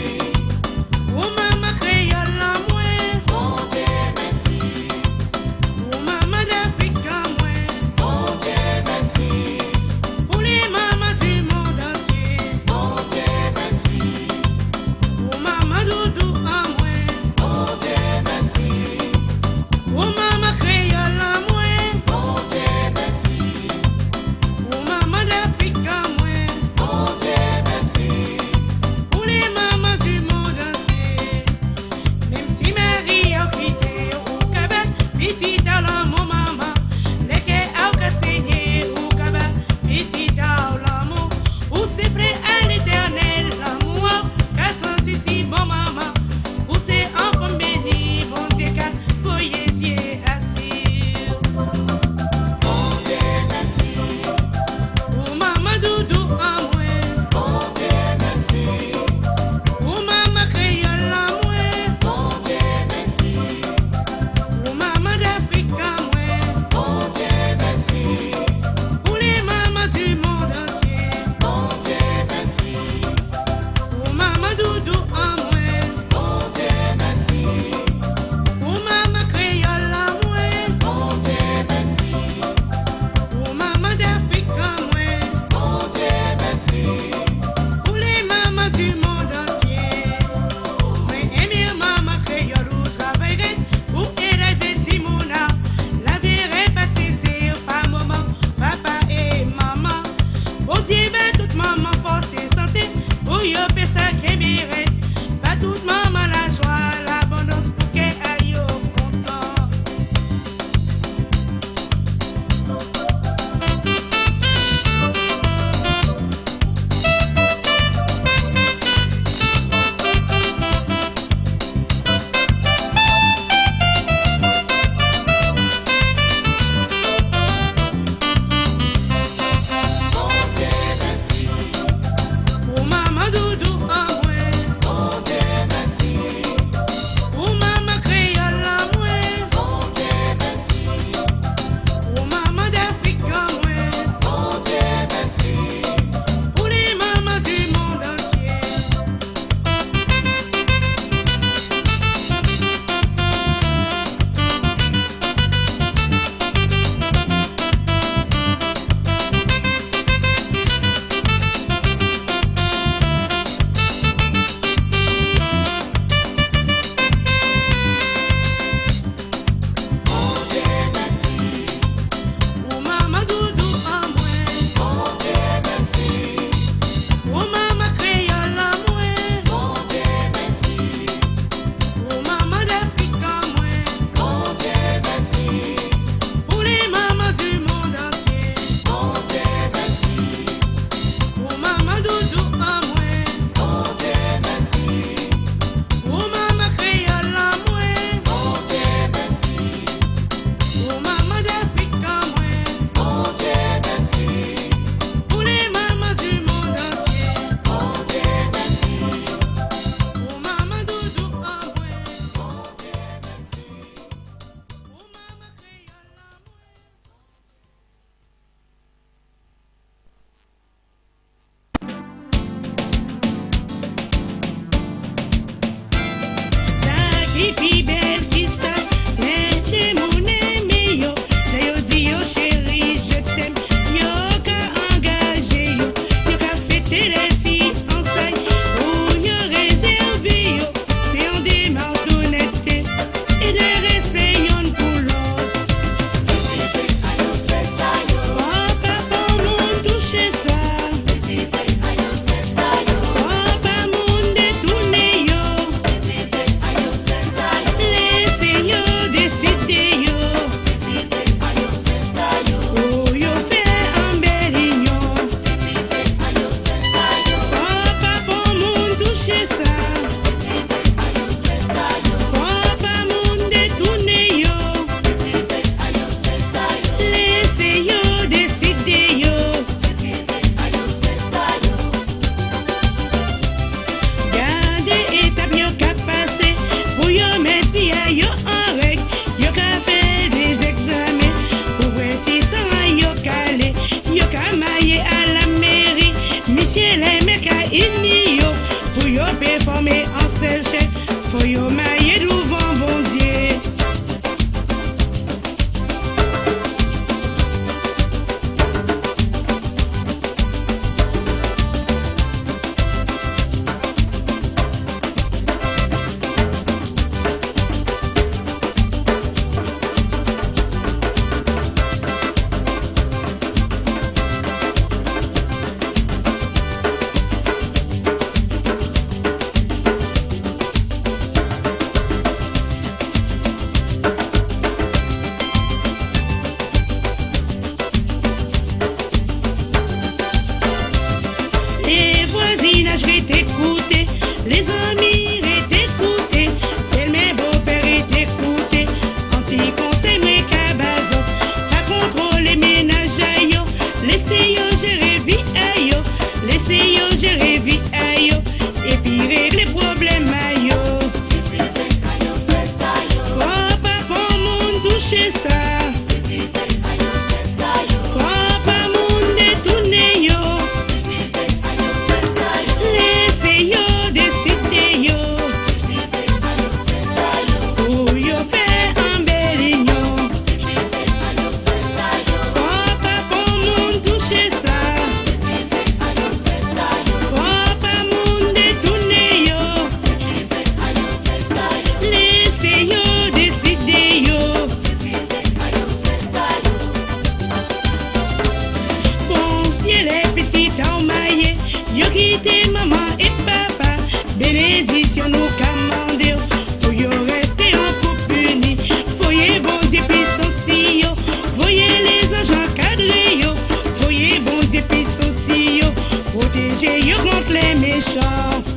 Ou maman créole en moins. Mon Dieu merci. Ou maman d'Afrique en moins. Mon Dieu merci. Pour les mamans du monde entier. Mon Dieu merci. Ou maman doudou en moins. Mon Dieu merci. Ou maman créole en moins. Mon Dieu merci. Ou maman d'Afrique en moins. Mon Dieu merci. Pour les mamans du monde entier. Même si Marie a quitté au Québec, petit dans l'amour maman. Les que a saigné au Québec, petit dans l'amour. Ou c'est prêt à l'éternel l'amour, qu'a senti si bon maman. Ou c'est enfant béni, bon Dieu, qu'a foyer assis. Mon Dieu merci. Ou maman doudou en moins. Mon Dieu merci. Ou maman créole en moins. Mon Dieu merci. Ou maman d'Afrique en moins. Mon Dieu merci. Pour les mamans du monde entier. Mon Dieu merci. Ou maman doudou en moins. Mon Dieu merci. Ou maman créole en moins. Mon Dieu merci. Ou maman d'Afrique en moins. Mon Dieu merci. Pour les mamans du monde entier. Mais aimer maman créole ou travailler ou aider petit mouna. La vie est passée, c'est pas maman, papa et maman. Bon Dieu, ben toute maman force et santé. Pour y opérer ça qui mérite. Pas toute maman la joie, l'abondance pour qu'elle aille content. Ou maman doudou en Les amis étaient écoutés, mes beaux-pères étaient écoutés. Anti-conseil, mais cabazon, pas contrôler ménage aïe. Laissez yo gérer vie aïe, laissez yo gérer vie aïe. Et puis régler problème aïe. Faut pas bon monde toucher ça. Yo quitté maman et papa, bénédiction nous commande. Pour yo rester en couple uni, voyez bon Dieu puissance yo, voyez les anges encadrés yo, voyez bon Dieu puissance yo, protéger yo contre les méchants.